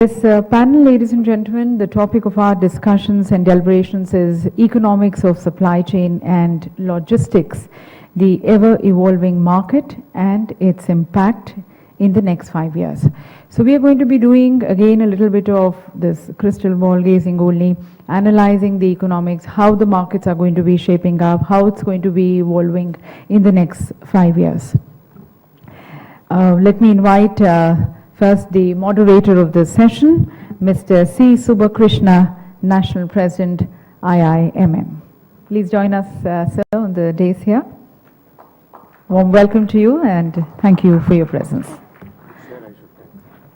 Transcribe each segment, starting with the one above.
This panel, ladies and gentlemen, the topic of our discussions and deliberations is economics of supply chain and logistics, the ever-evolving market and its impact in the next 5 years. So we are going to be doing again a little bit of this crystal ball gazing only, analyzing the economics, how the markets are going to be shaping up, how it's going to be evolving in the next 5 years. Let me invite first the moderator of this session, Mr. C. Subhakrishna, National President, IIMM. Please join us, sir, on the dais here. Warm welcome to you and thank you for your presence.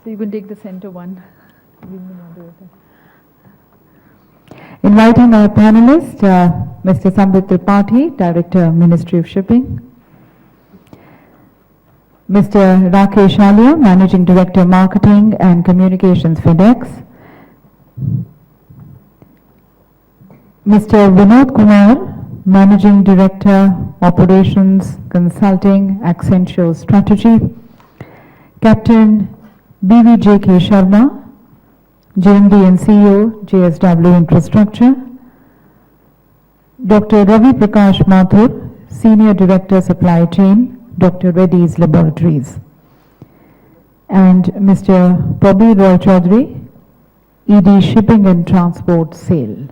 So you can take the center one. Inviting our panelist, Mr. Sambit Tripathi, Director, Ministry of Shipping. Mr. Rakesh Alia, Managing Director, Marketing and Communications, FedEx. Mr. Vinod Kumar, Managing Director, Operations, Consulting, Accenture Strategy. Captain BVJK Sharma, JMD and CEO, JSW Infrastructure. Dr. Ravi Prakash Mathur, Senior Director, Supply Chain, Dr. Reddy's Laboratories. And Mr. Prabir Roy Chaudhary, ED Shipping and Transport, SAIL.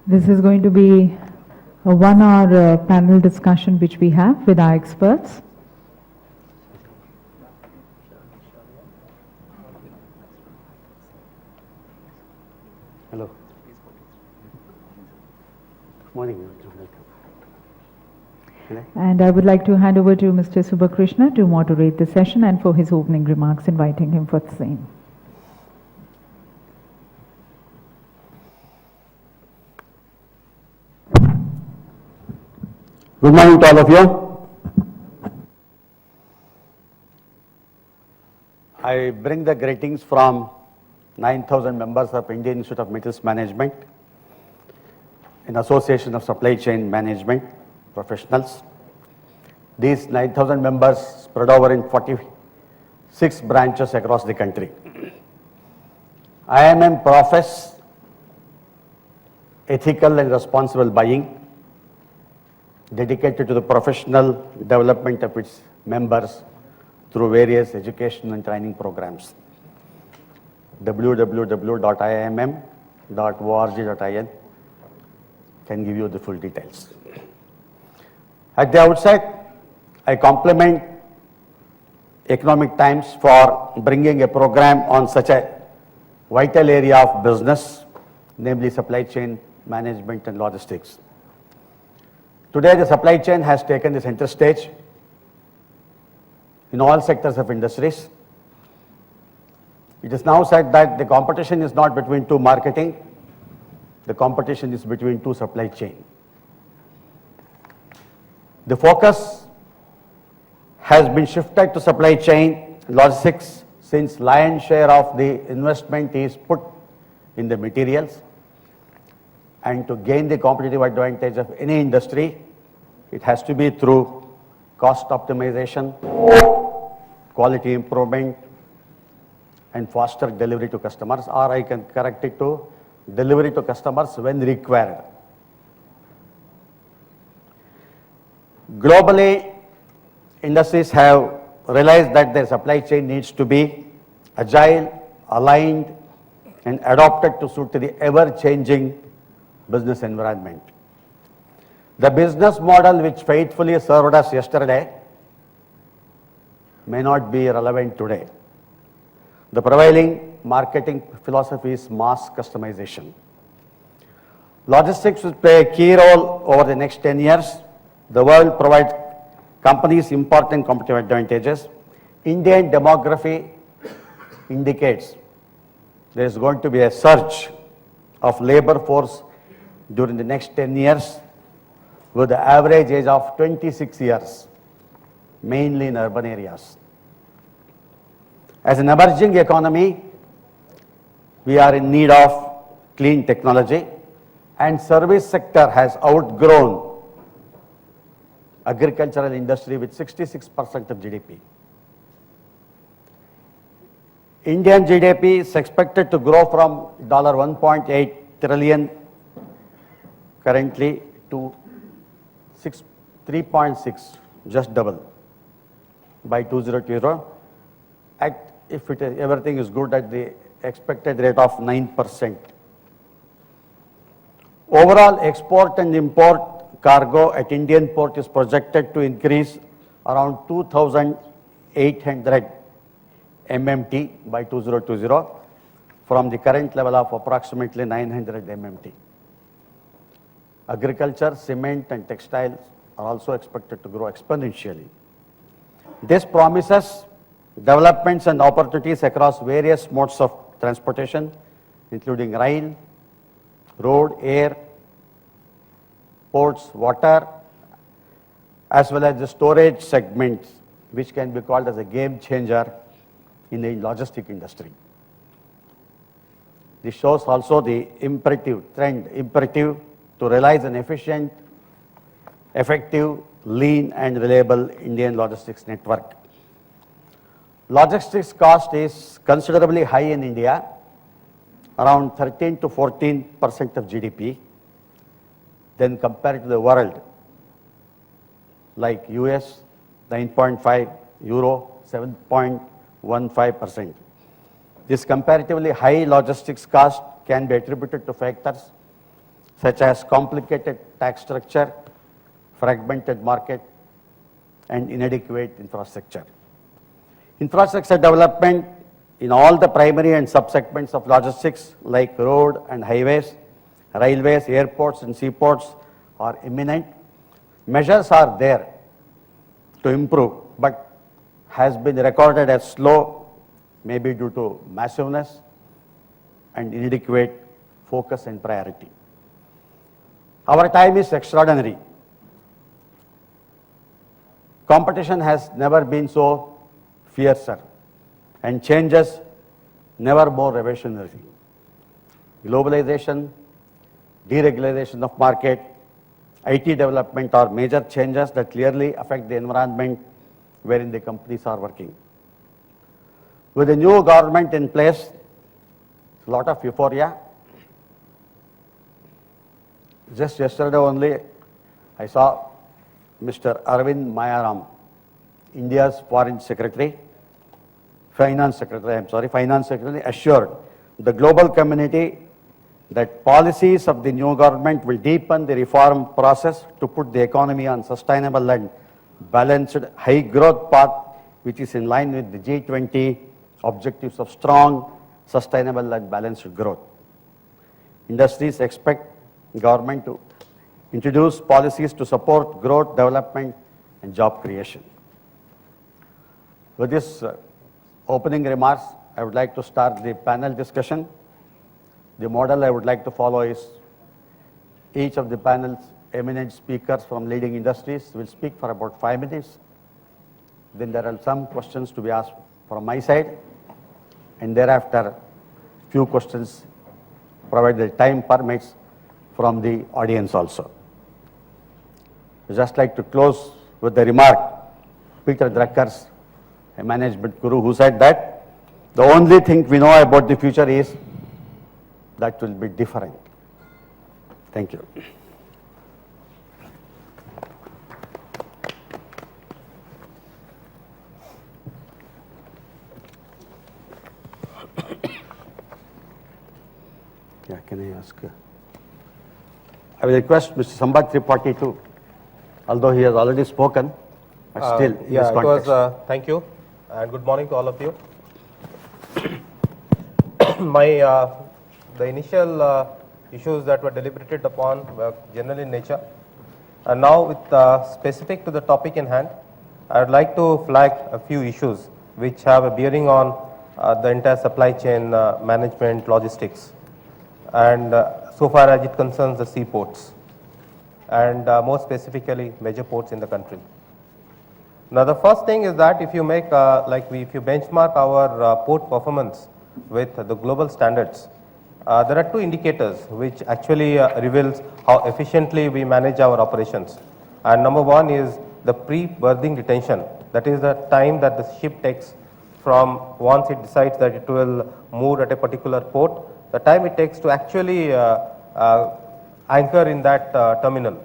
This is going to be a 1-hour panel discussion which we have with our experts. Hello. Good morning. And I would like to hand over to Mr. Subhakrishna to moderate the session and for his opening remarks, inviting him for the same. Good morning to all of you. I bring the greetings from 9,000 members of Indian Institute of Metals Management, an association of supply chain management professionals. These 9,000 members spread over in 46 branches across the country. IIMM profess ethical and responsible buying, dedicated to the professional development of its members through various education and training programs. www.iimm.org.in can give you the full details. At the outset, I compliment Economic Times for bringing a program on such a vital area of business, namely supply chain management and logistics. Today, the supply chain has taken the center stage in all sectors of industries. It is now said that the competition is not between two marketing, the competition is between two supply chain. The focus has been shifted to supply chain logistics since lion's share of the investment is put in the materials. And to gain the competitive advantage of any industry, it has to be through cost optimization, quality improvement, and faster delivery to customers, or I can correct it to delivery to customers when required. Globally, industries have realized that their supply chain needs to be agile, aligned, and adapted to suit the ever-changing business environment. The business model which faithfully served us yesterday may not be relevant today. The prevailing marketing philosophy is mass customization. Logistics will play a key role over the next 10 years. The world provides companies important competitive advantages. Indian demography indicates there is going to be a surge of labor force during the next 10 years with the average age of 26 years, mainly in urban areas. As an emerging economy, we are in need of clean technology, and service sector has outgrown agricultural industry with 66% of GDP. Indian GDP is expected to grow from $1.8 trillion currently to 3.6, just double by 2020. If everything is good, at the expected rate of 9%. Overall export and import cargo at Indian port is projected to increase around 2,800 MMT by 2020 from the current level of approximately 900 MMT. Agriculture, cement and textiles are also expected to grow exponentially. This promises developments and opportunities across various modes of transportation, including rail, road, air, ports, water, as well as the storage segments, which can be called as a game changer in the logistic industry. This shows also the imperative to realize an efficient, effective, lean and reliable Indian logistics network. Logistics cost is considerably high in India, around 13 to 14% of GDP, then compared to the world, like US 9.5, Euro 7.15%. This comparatively high logistics cost can be attributed to factors such as complicated tax structure, fragmented market, and inadequate infrastructure. Infrastructure development in all the primary and subsegments of logistics like road and highways, railways, airports and seaports are imminent. Measures are there to improve, but has been recorded as slow, maybe due to massiveness and inadequate focus and priority. Our time is extraordinary. Competition has never been so fiercer and changes never more revolutionary. Globalization, deregulation of market, IT development are major changes that clearly affect the environment wherein the companies are working. With the new government in place, a lot of euphoria. Just yesterday only, I saw Mr. Arvind Mayaram, India's Foreign Secretary, Finance Secretary, assured the global community that policies of the new government will deepen the reform process to put the economy on sustainable and balanced high growth path, which is in line with the G20 objectives of strong, sustainable and balanced growth. Industries expect government to introduce policies to support growth, development and job creation. With this opening remarks, I would like to start the panel discussion. The model I would like to follow is each of the panel's eminent speakers from leading industries will speak for about 5 minutes. Then there are some questions to be asked from my side, and thereafter few questions, provided the time permits, from the audience also. I'd just like to close with the remark, Peter Drucker, a management guru, who said that the only thing we know about the future is that will be different. Thank you. Yeah, can I ask? I will request Mr. Sambhav Tripathi too, although he has already spoken, but still in this context. Thank you, and good morning to all of you. The initial issues that were deliberated upon were general in nature, and now with specific to the topic in hand, I would like to flag a few issues which have a bearing on the entire supply chain management, logistics, and so far as it concerns the seaports, and more specifically major ports in the country. Now, the first thing is that if you make, if you benchmark our port performance with the global standards, there are two indicators which actually reveals how efficiently we manage our operations. And number one is the pre-berthing detention. That is the time that the ship takes from once it decides that it will move at a particular port, the time it takes to actually anchor in that terminal.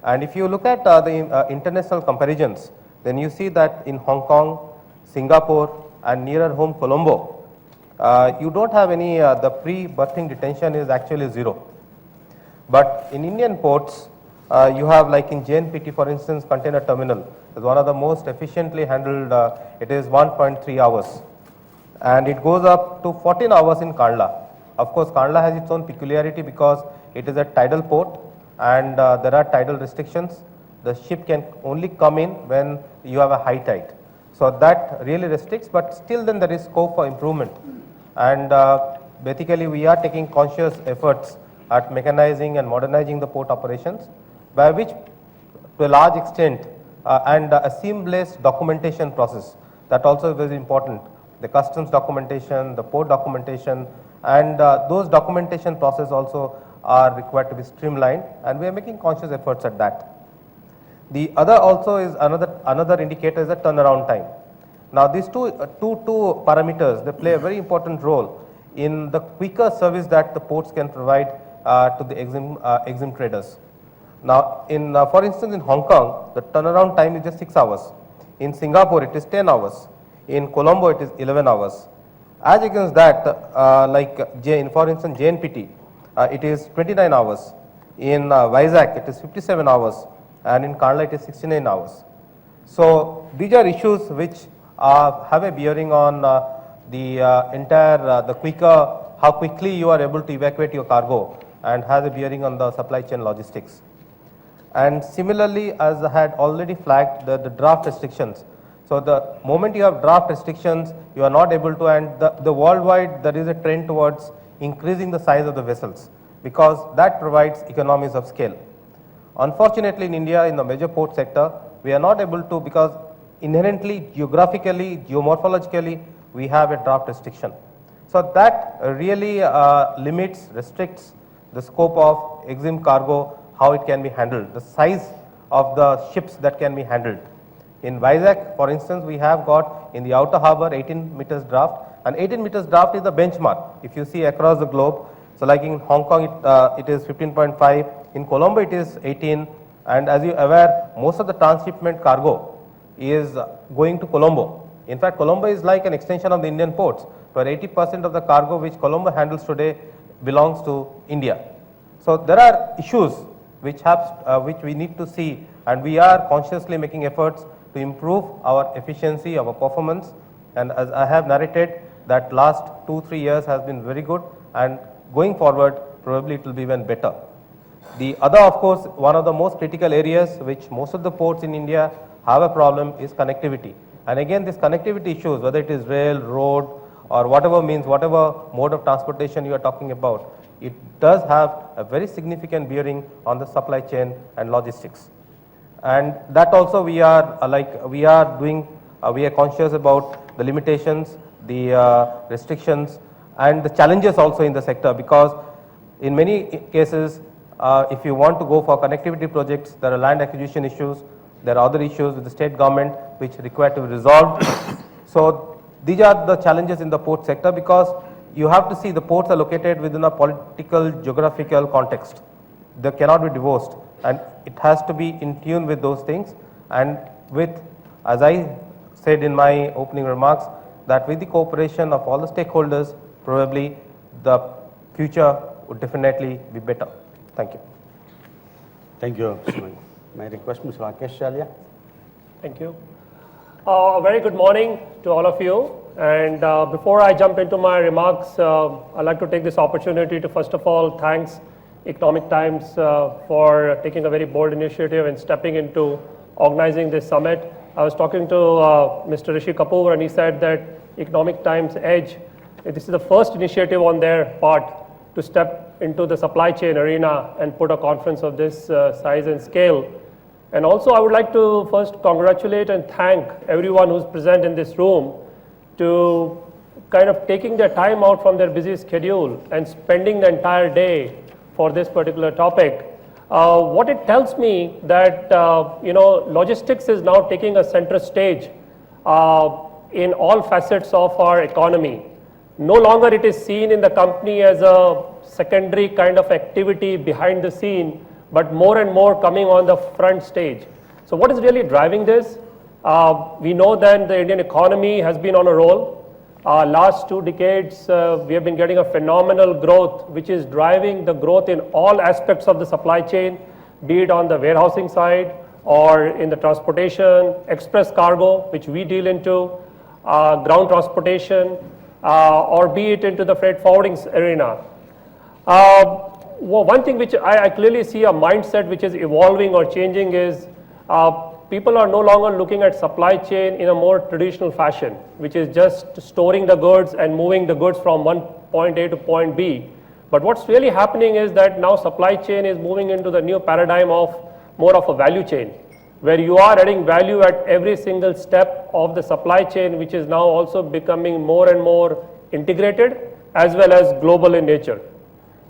And if you look at the international comparisons, then you see that in Hong Kong, Singapore and nearer home Colombo, you don't have any, the pre-berthing detention is actually zero. But in Indian ports, you have like in JNPT for instance, container terminal is one of the most efficiently handled, it is 1.3 hours. And it goes up to 14 hours in Kandla. Of course, Kandla has its own peculiarity because it is a tidal port and there are tidal restrictions. The ship can only come in when you have a high tide. So that really restricts, but still then there is scope for improvement. And basically we are taking conscious efforts at mechanizing and modernizing the port operations, by which to a large extent and a seamless documentation process, that also is very important. The customs documentation, the port documentation, and those documentation process also are required to be streamlined, and we are making conscious efforts at that. The other also is another indicator is the turnaround time. Now these two parameters, they play a very important role in the quicker service that the ports can provide to the EXIM traders. Now in for instance in Hong Kong, the turnaround time is just 6 hours. In Singapore it is 10 hours. In Colombo it is 11 hours. As against that, for instance JNPT, it is 29 hours. In Vizag it is 57 hours. And in Kandla it is 69 hours. So these are issues which have a bearing on the entire, the quicker, how quickly you are able to evacuate your cargo, and has a bearing on the supply chain logistics. And similarly, as I had already flagged, the draft restrictions. So the moment you have draft restrictions, you are not able to, and the worldwide there is a trend towards increasing the size of the vessels, because that provides economies of scale. Unfortunately, in India, in the major port sector, we are not able to, because inherently, geographically, geomorphologically, we have a draft restriction. So that really limits, restricts the scope of EXIM cargo, how it can be handled, the size of the ships that can be handled. In Vizag, for instance, we have got in the outer harbor 18 meters draft, and 18 meters draft is the benchmark. If you see across the globe, so like in Hong Kong, it is 15.5, in Colombo it is 18, and as you are aware, most of the transshipment cargo is going to Colombo. In fact, Colombo is like an extension of the Indian ports, where 80% of the cargo which Colombo handles today belongs to India. So there are issues which we need to see, and we are consciously making efforts to improve our efficiency, our performance, and as I have narrated, that last 2-3 years has been very good, and going forward probably it will be even better. The other, of course, one of the most critical areas which most of the ports in India have a problem is connectivity. And again, this connectivity issues, whether it is rail, road, or whatever means, whatever mode of transportation you are talking about, it does have a very significant bearing on the supply chain and logistics. And that also we are we are conscious about the limitations, the restrictions, and the challenges also in the sector, because in many cases, if you want to go for connectivity projects, there are land acquisition issues, there are other issues with the state government which require to be resolved. So these are the challenges in the port sector, because you have to see the ports are located within a political, geographical context. They cannot be divorced, and it has to be in tune with those things. And with, as I said in my opening remarks, that with the cooperation of all the stakeholders, probably the future would definitely be better. Thank you. Thank you, Mr. Mani. May I request Mr. Rakesh Shalia? Thank you. A very good morning to all of you. And before I jump into my remarks, I'd like to take this opportunity to first of all thanks Economic Times for taking a very bold initiative and stepping into organizing this summit. I was talking to Mr. Rishi Kapoor, and he said that Economic Times Edge, this is the first initiative on their part to step into the supply chain arena and put a conference of this size and scale. And also I would like to first congratulate and thank everyone who's present in this room to kind of taking their time out from their busy schedule and spending the entire day for this particular topic. What it tells me that logistics is now taking a center stage in all facets of our economy. No longer it is seen in the company as a secondary kind of activity behind the scene, but more and more coming on the front stage. So what is really driving this? We know that the Indian economy has been on a roll. Last 2 decades, we have been getting a phenomenal growth, which is driving the growth in all aspects of the supply chain, be it on the warehousing side or in the transportation, express cargo, which we deal into, ground transportation, or be it into the freight forwarding arena. One thing which I clearly see a mindset which is evolving or changing is people are no longer looking at supply chain in a more traditional fashion, which is just storing the goods and moving the goods from one point A to point B. But what's really happening is that now supply chain is moving into the new paradigm of more of a value chain, where you are adding value at every single step of the supply chain, which is now also becoming more and more integrated as well as global in nature.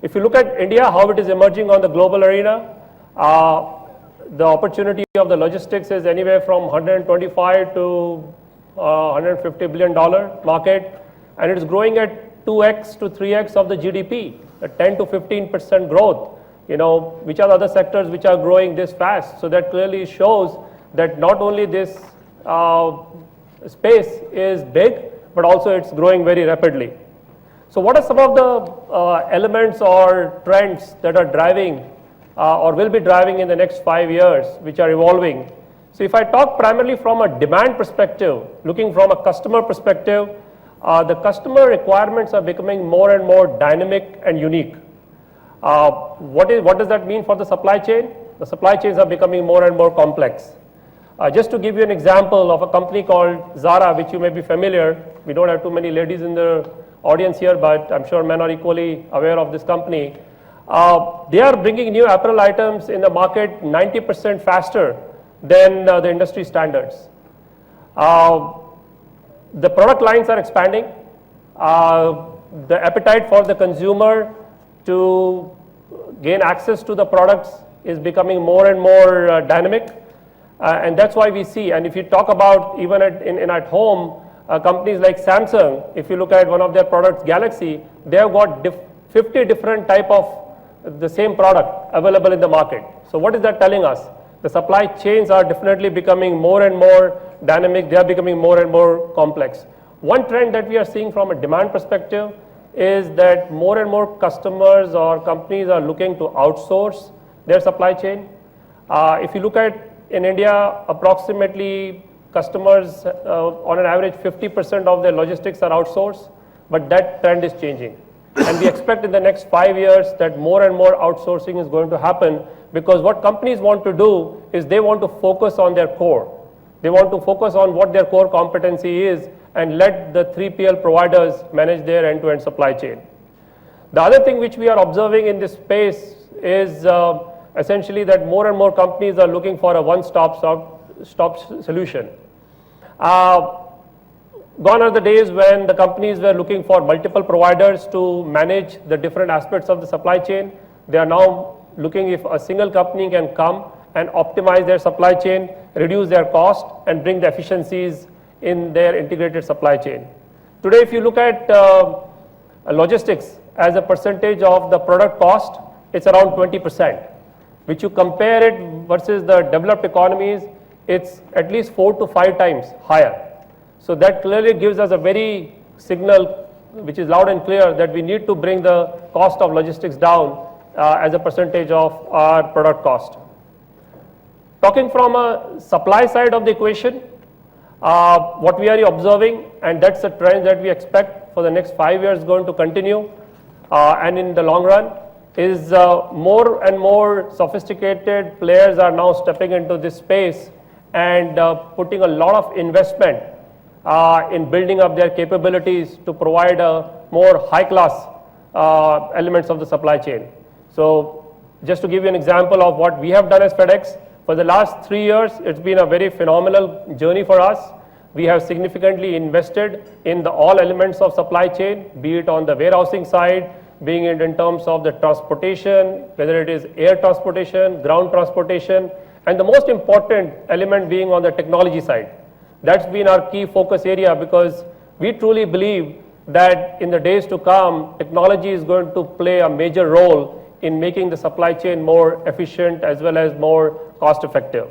If you look at India, how it is emerging on the global arena, the opportunity of the logistics is anywhere from 125 to $150 billion market, and it is growing at 2x to 3x of the GDP, a 10 to 15% growth. Which are the other sectors which are growing this fast? So that clearly shows that not only this space is big, but also it's growing very rapidly. So what are some of the elements or trends that are driving or will be driving in the next 5 years, which are evolving? So if I talk primarily from a demand perspective, looking from a customer perspective, the customer requirements are becoming more and more dynamic and unique. What does that mean for the supply chain? The supply chains are becoming more and more complex. Just to give you an example of a company called Zara, which you may be familiar. We don't have too many ladies in the audience here, but I'm sure men are equally aware of this company. They are bringing new apparel items in the market 90% faster than the industry standards. The product lines are expanding. The appetite for the consumer to gain access to the products is becoming more and more dynamic, and that's why we see, and if you talk about even at home, companies like Samsung, if you look at one of their products, Galaxy, they have got 50 different type of the same product available in the market. So what is that telling us? The supply chains are definitely becoming more and more dynamic, they are becoming more and more complex. One trend that we are seeing from a demand perspective is that more and more customers or companies are looking to outsource their supply chain. If you look at in India, approximately customers on an average 50% of their logistics are outsourced, but that trend is changing. And we expect in the next 5 years that more and more outsourcing is going to happen, because what companies want to do is they want to focus on their core. They want to focus on what their core competency is and let the 3PL providers manage their end-to-end supply chain. The other thing which we are observing in this space is essentially that more and more companies are looking for a one-stop solution. Gone are the days when the companies were looking for multiple providers to manage the different aspects of the supply chain. They are now looking if a single company can come and optimize their supply chain, reduce their cost, and bring the efficiencies in their integrated supply chain. Today, if you look at logistics as a percentage of the product cost, it's around 20%. Which you compare it versus the developed economies, it's at least 4 to 5 times higher. So that clearly gives us a very signal, which is loud and clear, that we need to bring the cost of logistics down as a percentage of our product cost. Talking from a supply side of the equation, what we are observing, and that's a trend that we expect for the next 5 years going to continue, and in the long run, is more and more sophisticated players are now stepping into this space and putting a lot of investment in building up their capabilities to provide a more high-class elements of the supply chain. So just to give you an example of what we have done as FedEx, For the last 3 years, it's been a very phenomenal journey for us. We have significantly invested in all elements of supply chain, be it on the warehousing side, being it in terms of the transportation, whether it is air transportation, ground transportation, and the most important element being on the technology side. That's been our key focus area because we truly believe that in the days to come, technology is going to play a major role in making the supply chain more efficient as well as more cost effective.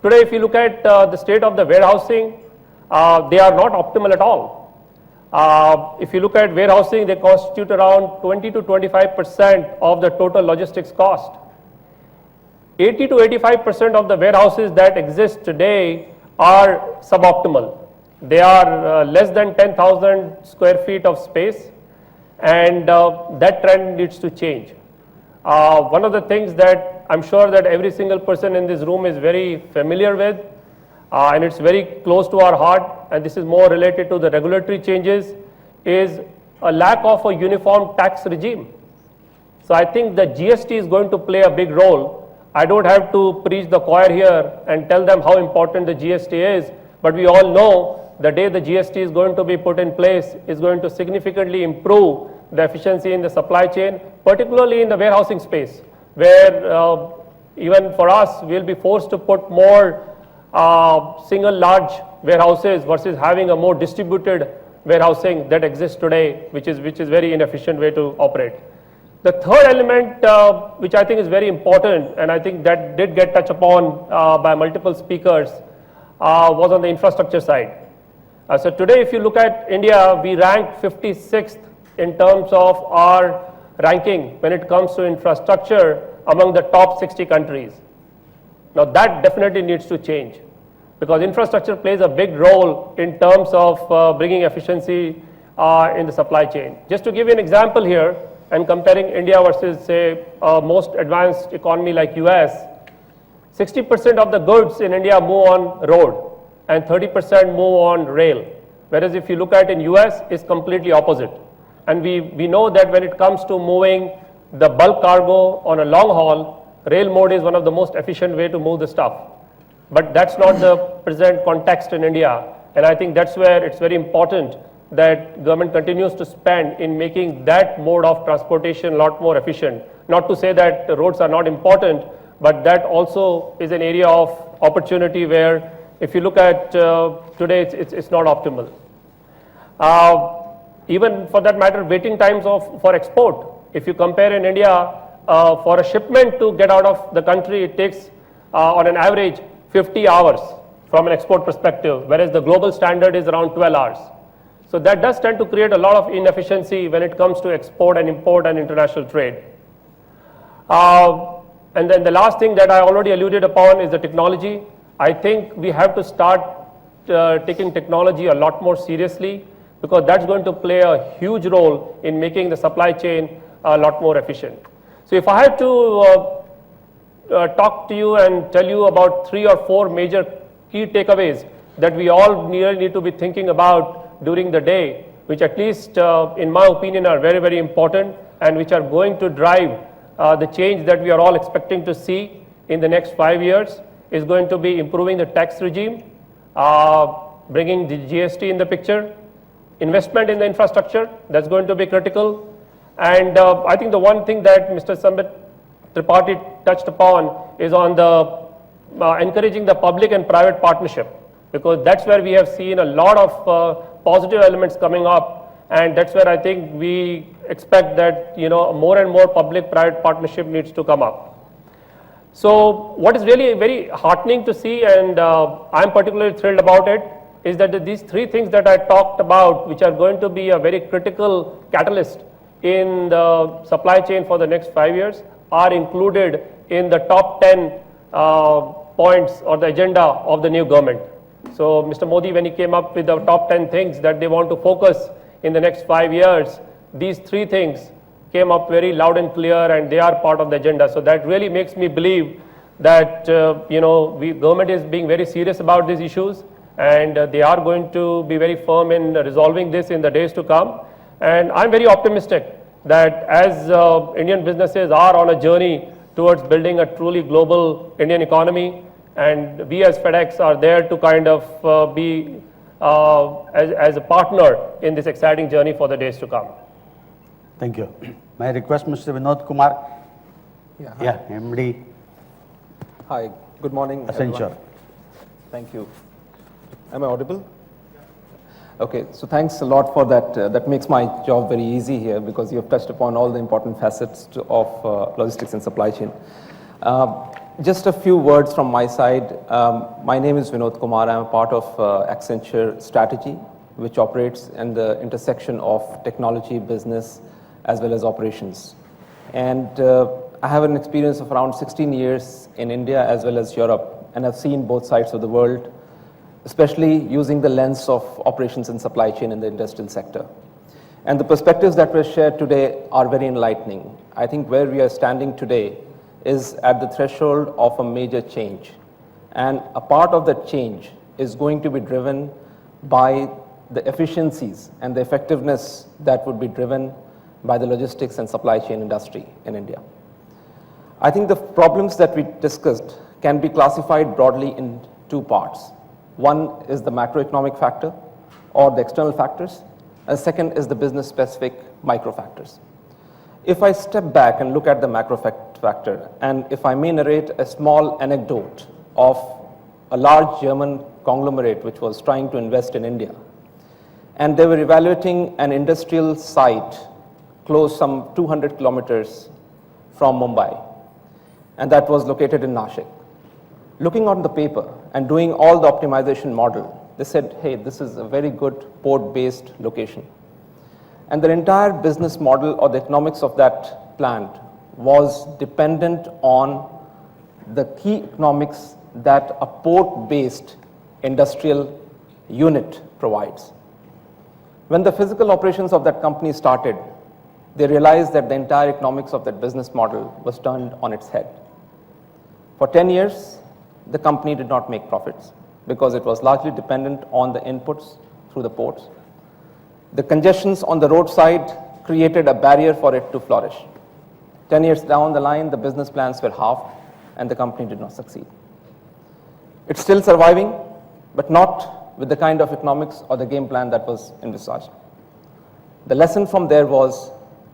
Today, if you look at the state of the warehousing, they are not optimal at all. If you look at warehousing, they constitute around 20 to 25% of the total logistics cost. 80 to 85% of the warehouses that exist today are suboptimal. They are less than 10,000 square feet of space, and that trend needs to change. One of the things that I'm sure that every single person in this room is very familiar with, and it's very close to our heart, and this is more related to the regulatory changes, is a lack of a uniform tax regime. So I think the GST is going to play a big role. I don't have to preach the choir here and tell them how important the GST is, but we all know the day the GST is going to be put in place is going to significantly improve the efficiency in the supply chain, particularly in the warehousing space, where even for us, we'll be forced to put more single large warehouses versus having a more distributed warehousing that exists today, which is very inefficient way to operate. The third element, which I think is very important, and I think that did get touched upon by multiple speakers, was on the infrastructure side. So today, if you look at India, we rank 56th in terms of our ranking when it comes to infrastructure among the top 60 countries. Now that definitely needs to change because infrastructure plays a big role in terms of bringing efficiency in the supply chain. Just to give you an example here and comparing India versus say most advanced economy like US, 60% of the goods in India move on road and 30% move on rail. Whereas if you look at in US, it's completely opposite. And we know that when it comes to moving the bulk cargo on a long haul, rail mode is one of the most efficient way to move the stuff. But that's not the present context in India. And I think that's where it's very important that government continues to spend in making that mode of transportation a lot more efficient. Not to say that the roads are not important, but that also is an area of opportunity where if you look at today, it's not optimal. Even for that matter, waiting times for export. If you compare in India, for a shipment to get out of the country, it takes on an average 50 hours from an export perspective, whereas the global standard is around 12 hours. So that does tend to create a lot of inefficiency when it comes to export and import and international trade. And then the last thing that I already alluded upon is the technology. I think we have to start taking technology a lot more seriously because that's going to play a huge role in making the supply chain a lot more efficient. So if I had to talk to you and tell you about 3 or 4 major key takeaways that we all need to be thinking about during the day, which at least in my opinion are very, very important and which are going to drive the change that we are all expecting to see in the next 5 years, is going to be improving the tax regime, bringing the GST in the picture, investment in the infrastructure, that's going to be critical. And I think the one thing that Mr. Sambit Tripathi touched upon is on the encouraging the public and private partnership, because that's where we have seen a lot of positive elements coming up, and that's where I think we expect that more and more public-private partnership needs to come up. So what is really very heartening to see, and I'm particularly thrilled about it, is that these 3 things that I talked about, which are going to be a very critical catalyst in the supply chain for the next 5 years, are included in the top 10 points or the agenda of the new government. So Mr. Modi, when he came up with the top 10 things that they want to focus in the next 5 years, these 3 things came up very loud and clear, and they are part of the agenda. So that really makes me believe that government is being very serious about these issues, and they are going to be very firm in resolving this in the days to come. And I'm very optimistic that as Indian businesses are on a journey towards building a truly global Indian economy. And we as FedEx are there to kind of be as a partner in this exciting journey for the days to come. Thank you. May I request Mr. Vinod Kumar? Yeah. Yeah, MD Hi, good morning, everyone. Accenture. Thank you. Am I audible? Okay, so thanks a lot for that. That makes my job very easy here because you have touched upon all the important facets of logistics and supply chain. Just a few words from my side. My name is Vinod Kumar. I'm a part of Accenture Strategy, which operates in the intersection of technology, business, as well as operations. And I have an experience of around 16 years in India as well as Europe, and I've seen both sides of the world, especially using the lens of operations and supply chain in the industrial sector. And the perspectives that were shared today are very enlightening. I think where we are standing today is at the threshold of a major change. And a part of that change is going to be driven by the efficiencies and the effectiveness that would be driven by the logistics and supply chain industry in India. I think the problems that we discussed can be classified broadly in two parts. One is the macroeconomic factor or the external factors, and second is the business-specific micro factors. If I step back and look at the macro factor, and if I may narrate a small anecdote of a large German conglomerate which was trying to invest in India, and they were evaluating an industrial site close some 200 kilometers from Mumbai, and that was located in Nashik. Looking on the paper and doing all the optimization model, they said, hey, this is a very good port-based location. And their entire business model or the economics of that plant was dependent on the key economics that a port-based industrial unit provides. When the physical operations of that company started, they realized that the entire economics of that business model was turned on its head. For 10 years, the company did not make profits because it was largely dependent on the inputs through the ports. The congestions on the roadside created a barrier for it to flourish. 10 years down the line, the business plans were halved and the company did not succeed. It's still surviving, but not with the kind of economics or the game plan that was envisaged. The lesson from there was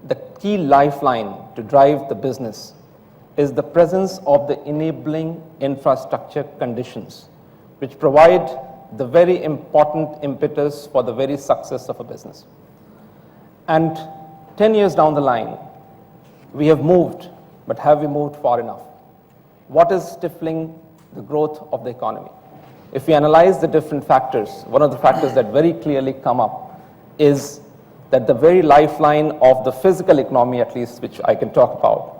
the key lifeline to drive the business is the presence of the enabling infrastructure conditions, which provide the very important impetus for the very success of a business. And 10 years down the line, we have moved, but have we moved far enough? What is stifling the growth of the economy? If we analyze the different factors, one of the factors that very clearly come up is that the very lifeline of the physical economy, at least, which I can talk about,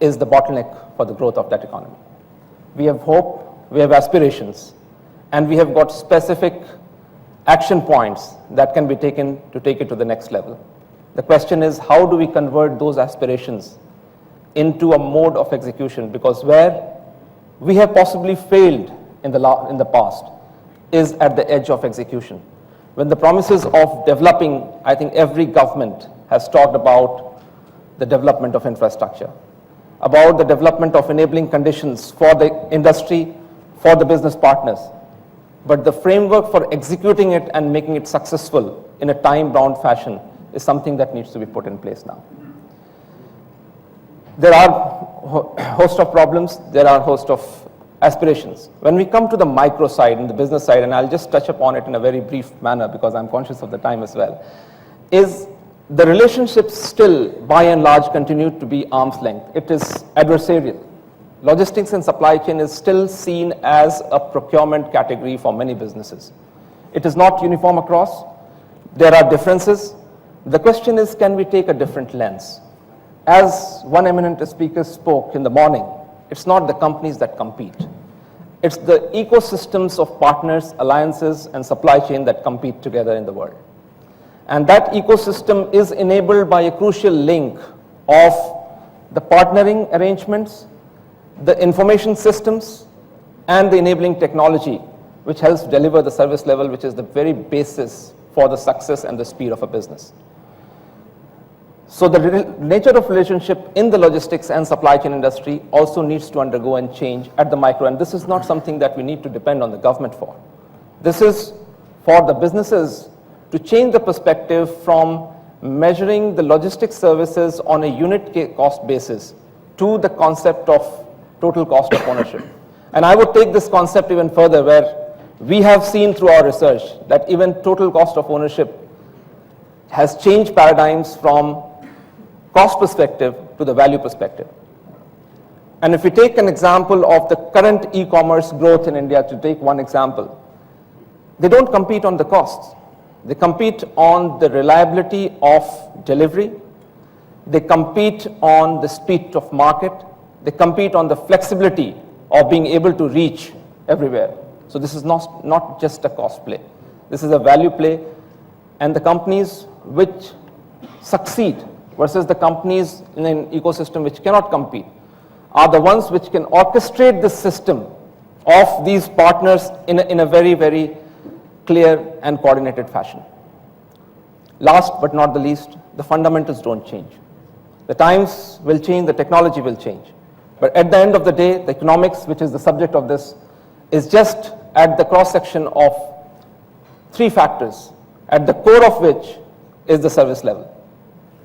is the bottleneck for the growth of that economy. We have hope, we have aspirations, and we have got specific action points that can be taken to take it to the next level. The question is, how do we convert those aspirations into a mode of execution? Because where we have possibly failed in the past is at the edge of execution. When the promises of developing, I think every government has talked about the development of infrastructure, about the development of enabling conditions for the industry, for the business partners. But the framework for executing it and making it successful in a time-bound fashion is something that needs to be put in place now. There are a host of problems, there are a host of aspirations. When we come to the micro side and the business side, and I'll just touch upon it in a very brief manner because I'm conscious of the time as well, is the relationships still, by and large, continue to be arm's length. It is adversarial. Logistics and supply chain is still seen as a procurement category for many businesses. It is not uniform across. There are differences. The question is, can we take a different lens? As one eminent speaker spoke in the morning, it's not the companies that compete. It's the ecosystems of partners, alliances, and supply chain that compete together in the world. And that ecosystem is enabled by a crucial link of the partnering arrangements, the information systems, and the enabling technology, which helps deliver the service level, which is the very basis for the success and the speed of a business. So the nature of relationship in the logistics and supply chain industry also needs to undergo and change at the micro. And this is not something that we need to depend on the government for. This is for the businesses to change the perspective from measuring the logistics services on a unit cost basis to the concept of total cost of ownership. And I would take this concept even further, where we have seen through our research that even total cost of ownership has changed paradigms from cost perspective to the value perspective. And if we take an example of the current e-commerce growth in India, to take one example, they don't compete on the costs. They compete on the reliability of delivery. They compete on the speed of market. They compete on the flexibility of being able to reach everywhere. So this is not just a cost play. This is a value play. And the companies which succeed versus the companies in an ecosystem which cannot compete are the ones which can orchestrate this system of these partners in a very, very clear and coordinated fashion. Last but not the least, the fundamentals don't change. The times will change, the technology will change. But at the end of the day, the economics, which is the subject of this, is just at the cross-section of three factors, at the core of which is the service level.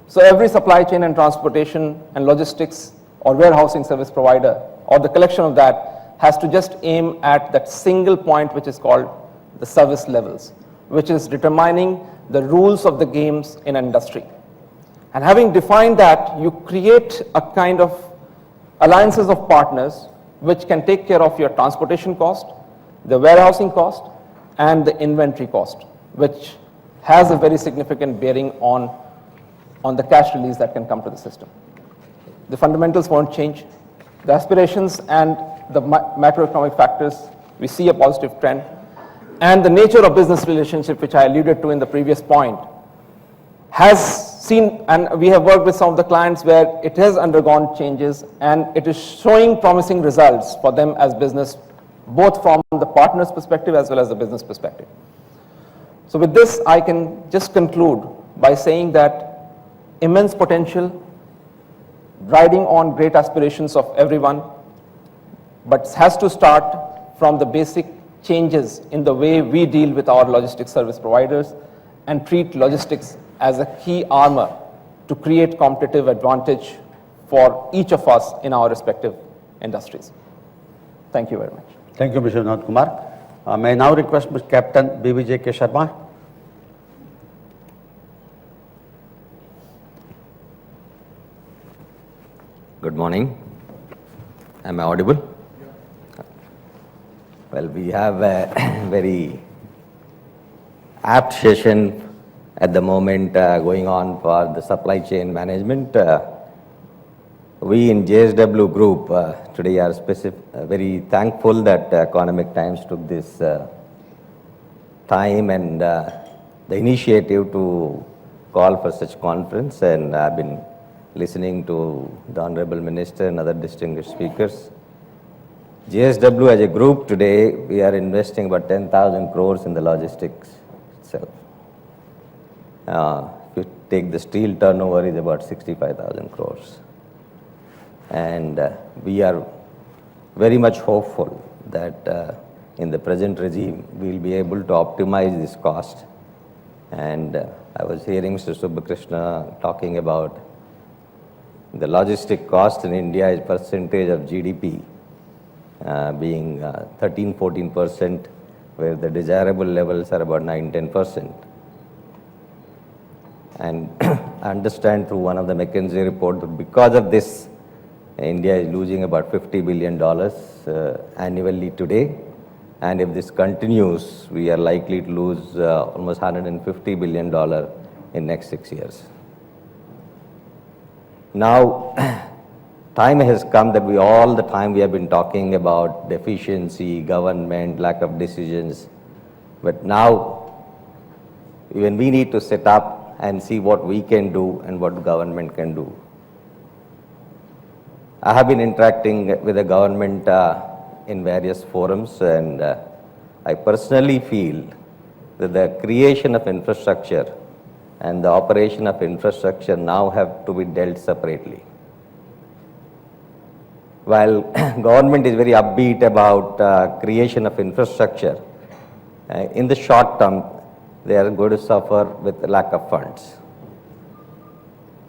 So every supply chain and transportation and logistics or warehousing service provider, or the collection of that, has to just aim at that single point which is called the service levels, which is determining the rules of the games in an industry. And having defined that, you create a kind of alliances of partners which can take care of your transportation cost, the warehousing cost, and the inventory cost, which has a very significant bearing on the cash release that can come to the system. The fundamentals won't change. The aspirations and the macroeconomic factors, we see a positive trend. And the nature of business relationship, which I alluded to in the previous point, has seen, and we have worked with some of the clients where it has undergone changes, and it is showing promising results for them as business, both from the partner's perspective as well as the business perspective. So with this, I can just conclude by saying that immense potential, riding on great aspirations of everyone, but has to start from the basic changes in the way we deal with our logistics service providers and treat logistics as a key armor to create competitive advantage for each of us in our respective industries. Thank you very much. Thank you, Mr. Vinod Kumar. May I now request Mr. Captain BVJK Sharma. Good morning. Am I audible? Well, we have a very apt session at the moment going on for the supply chain management. We in JSW Group today are very thankful that Economic Times took this time and the initiative to call for such conference, and I've been listening to the Honorable Minister and other distinguished speakers. JSW as a group today, we are investing about 10,000 crores in the logistics itself. If you take the steel turnover is about 65,000 crores. And we are very much hopeful that in the present regime, we'll be able to optimize this cost. And I was hearing Mr. Subbakrishna talking about the logistic cost in India is percentage of GDP being 13-14%, where the desirable levels are about 9-10%. And I understand through one of the McKinsey report that because of this, India is losing about $50 billion annually today. And if this continues, we are likely to lose almost $150 billion in next 6 years. Now, time has come that all the time we have been talking about deficiency, government, lack of decisions. But now, even we need to sit up and see what we can do and what government can do. I have been interacting with the government in various forums, and I personally feel that the creation of infrastructure and the operation of infrastructure now have to be dealt separately. While government is very upbeat about creation of infrastructure, in the short term, they are going to suffer with lack of funds.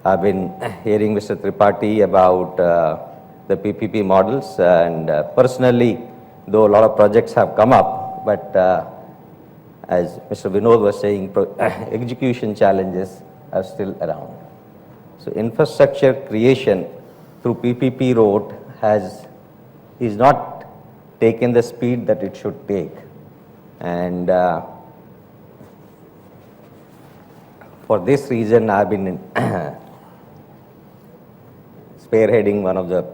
I've been hearing Mr. Tripathi about the PPP models, and personally, though a lot of projects have come up, but as Mr. Vinod was saying, execution challenges are still around. So infrastructure creation through PPP route is not taken the speed that it should take. And for this reason, I've been spearheading one of the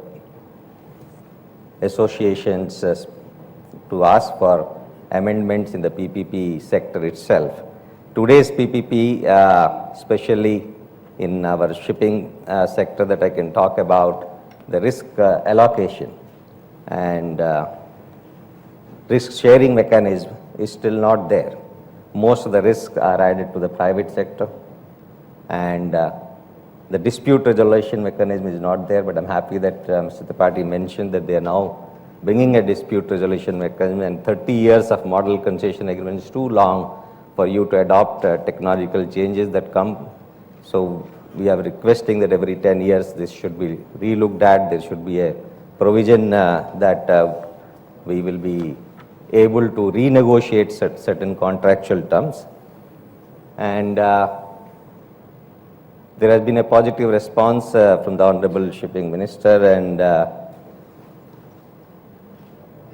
associations to ask for amendments in the PPP sector itself. Today's PPP, especially in our shipping sector that I can talk about, the risk allocation and risk sharing mechanism is still not there. Most of the risks are added to the private sector, and the dispute resolution mechanism is not there, but I'm happy that Mr. Tripathi mentioned that they are now bringing a dispute resolution mechanism, and 30 years of model concession agreement is too long for you to adopt technological changes that come. So we are requesting that every 10 years this should be re-looked at. There should be a provision that we will be able to renegotiate certain contractual terms. And there has been a positive response from the Honorable Shipping Minister, and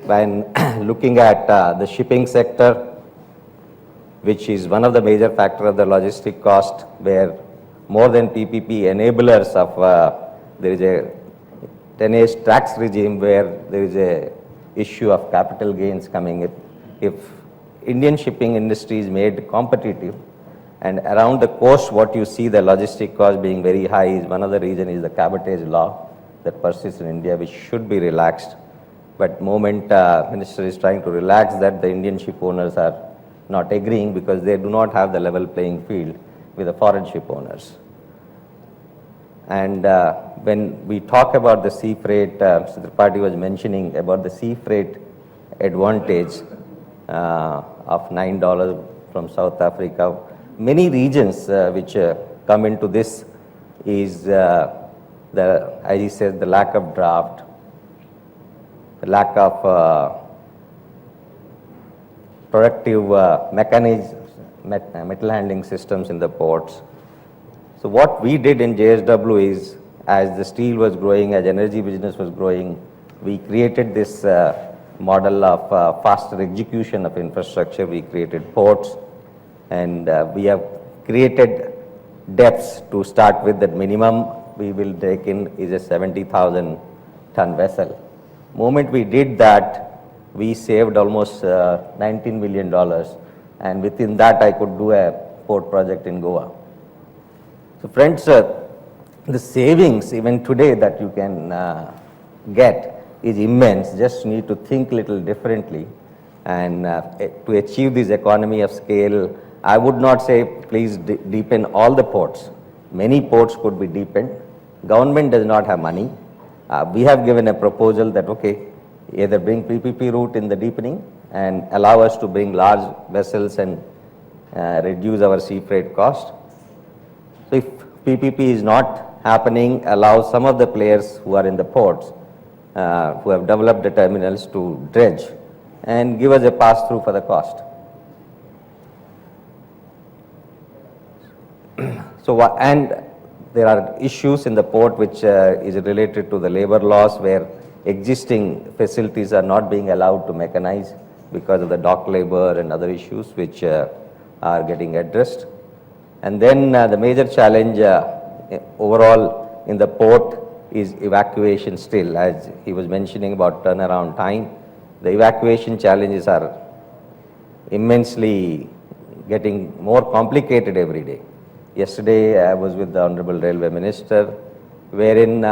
when looking at the shipping sector, which is one of the major factors of the logistic cost, where more than PPP enablers of, there is a 10-year tax regime where there is a issue of capital gains coming in. If Indian shipping industry is made competitive, and around the coast what you see the logistic cost being very high, is one of the reason is the cabotage law that persists in India, which should be relaxed. But moment minister is trying to relax that, the Indian ship owners are not agreeing because they do not have the level playing field with the foreign ship owners. And when we talk about the sea freight, Mr. Tripathi was mentioning about the sea freight advantage of $9 from South Africa. Many regions which come into this is as he says, the lack of draft, the lack of productive mechanisms, metal handling systems in the ports. So what we did in JSW is, as the steel was growing, as energy business was growing, we created this model of faster execution of infrastructure. We created ports, and we have created depths to start with. That minimum we will take in is a 70,000 ton vessel. Moment we did that, we saved almost $19 million, and within that I could do a port project in Goa. So friends, the savings even today that you can get is immense. Just need to think little differently, and to achieve this economy of scale, I would not say please deepen all the ports. Many ports could be deepened. Government does not have money. We have given a proposal that, okay, either bring PPP route in the deepening and allow us to bring large vessels and reduce our sea freight cost. So if PPP is not happening, allow some of the players who are in the ports, who have developed the terminals, to dredge and give us a pass-through for the cost. So, and there are issues in the port which is related to the labor laws, where existing facilities are not being allowed to mechanize because of the dock labor and other issues which are getting addressed. And then the major challenge overall in the port is evacuation still. As he was mentioning about turnaround time, the evacuation challenges are immensely getting more complicated every day. Yesterday I was with the Honorable Railway Minister, wherein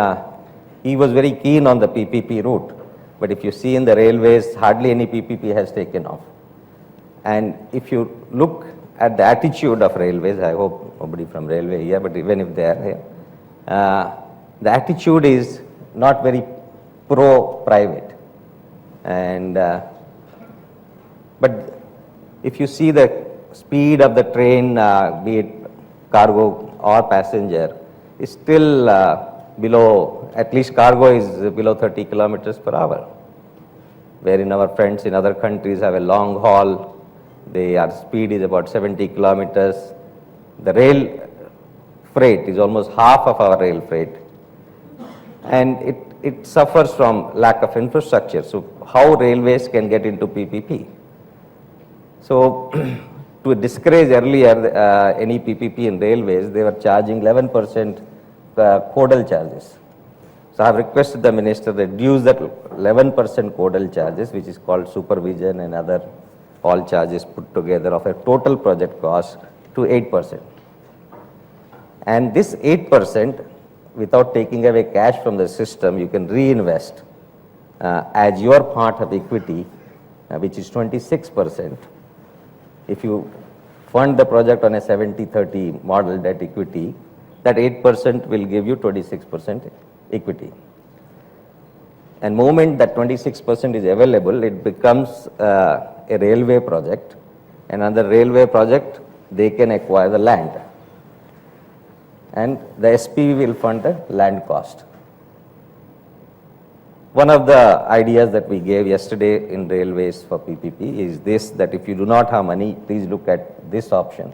he was very keen on the PPP route, but if you see in the railways, hardly any PPP has taken off. And if you look at the attitude of railways. I hope nobody from railway here, but even if they are here, the attitude is not very pro-private. And but if you see the speed of the train, be it cargo or passenger, is still below, at least cargo is below 30 kilometers per hour. Wherein our friends in other countries have a long haul, their speed is about 70 kilometers. The rail freight is almost half of our rail freight. And it suffers from lack of infrastructure. So how railways can get into PPP? So to discourage earlier any PPP in railways, they were charging 11% codal charges. So I have requested the minister to reduce that 11% codal charges, which is called supervision and other all charges put together of a total project cost, to 8%. And this 8%, without taking away cash from the system, you can reinvest as your part of equity, which is 26%. If you fund the project on a 70-30 model debt equity, that 8% will give you 26% equity. And moment that 26% is available, it becomes a railway project, and under railway project, they can acquire the land. And the SPV will fund the land cost. One of the ideas that we gave yesterday in railways for PPP is this, that if you do not have money, please look at this option.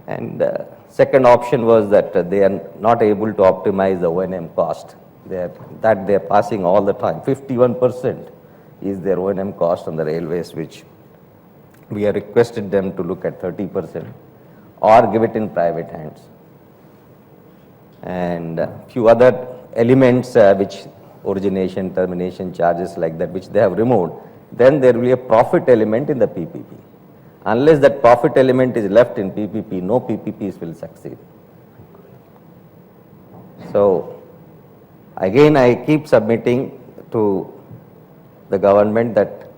And second option was that they are not able to optimize the O&M cost. They are passing all the time. 51% is their O&M cost on the railways, which we have requested them to look at 30% or give it in private hands. And a few other elements which origination, termination charges like that, which they have removed, then there will be a profit element in the PPP. Unless that profit element is left in PPP, no PPPs will succeed. So again, I keep submitting to the government that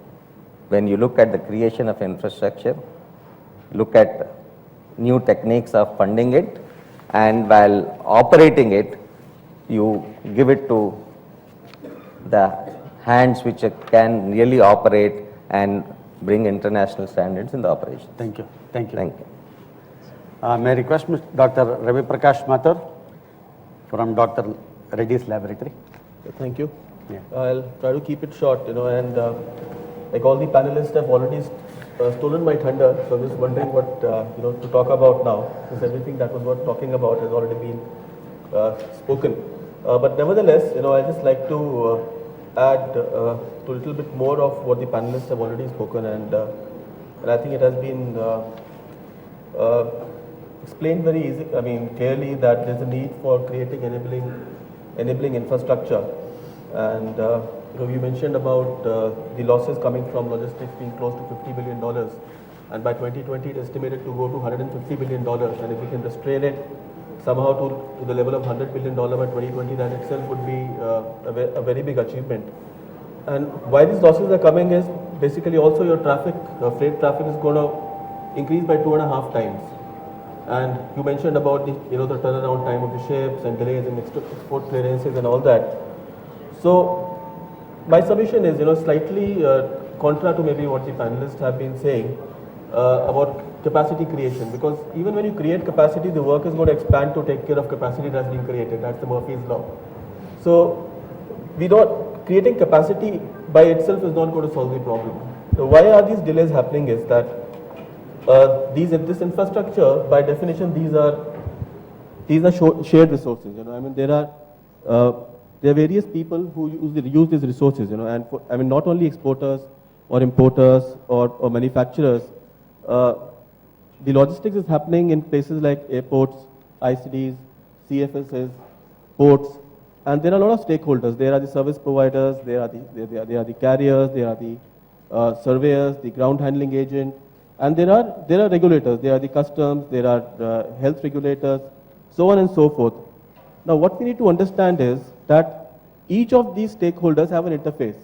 when you look at the creation of infrastructure, look at new techniques of funding it, and while operating it, you give it to the hands which can really operate and bring international standards in the operation. Thank you. Thank you. Thank you. May I request Dr. Ravi Prakash Mathur from Dr. Reddy's laboratory. Thank you. Yeah. I'll try to keep it short, and like all the panelists have already stolen my thunder, so I'm just wondering what to talk about now, since everything that was worth talking about has already been spoken. But nevertheless, I just like to add to a little bit more of what the panelists have already spoken, and I think it has been explained very clearly that there's a need for creating enabling infrastructure. And you mentioned about the losses coming from logistics being close to $50 billion, and by 2020 it's estimated to go to $150 billion, and if we can restrain it somehow to the level of $100 billion by 2020, that itself would be a very big achievement. And why these losses are coming is basically also your traffic, freight traffic is going to increase by 2.5 times. And you mentioned about the the turnaround time of the ships and delays in export clearances and all that. So my submission is slightly contra to maybe what the panelists have been saying about capacity creation, because even when you create capacity, the work is going to expand to take care of capacity that's been created. That's the Murphy's law. So creating capacity by itself is not going to solve the problem. So why are these delays happening is that this infrastructure, by definition, these are shared resources. There are various people who use these resources. And not only exporters or importers or manufacturers. The logistics is happening in places like airports, ICDs, CFSs, ports, and there are a lot of stakeholders. There are the service providers, there are the carriers, there are the surveyors, the ground handling agent, and there are regulators. There are the customs, there are health regulators, so on and so forth. Now, what we need to understand is that each of these stakeholders have an interface,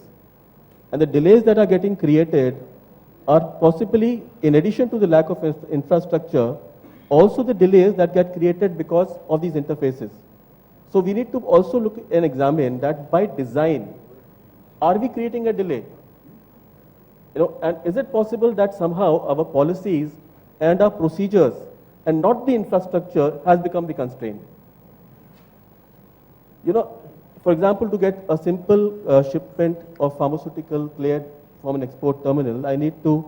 and the delays that are getting created are possibly, in addition to the lack of infrastructure, also the delays that get created because of these interfaces. So we need to also look and examine that by design, are we creating a delay? And is it possible that somehow our policies and our procedures and not the infrastructure has become the constraint? For example, to get a simple shipment of pharmaceutical cleared from an export terminal, I need to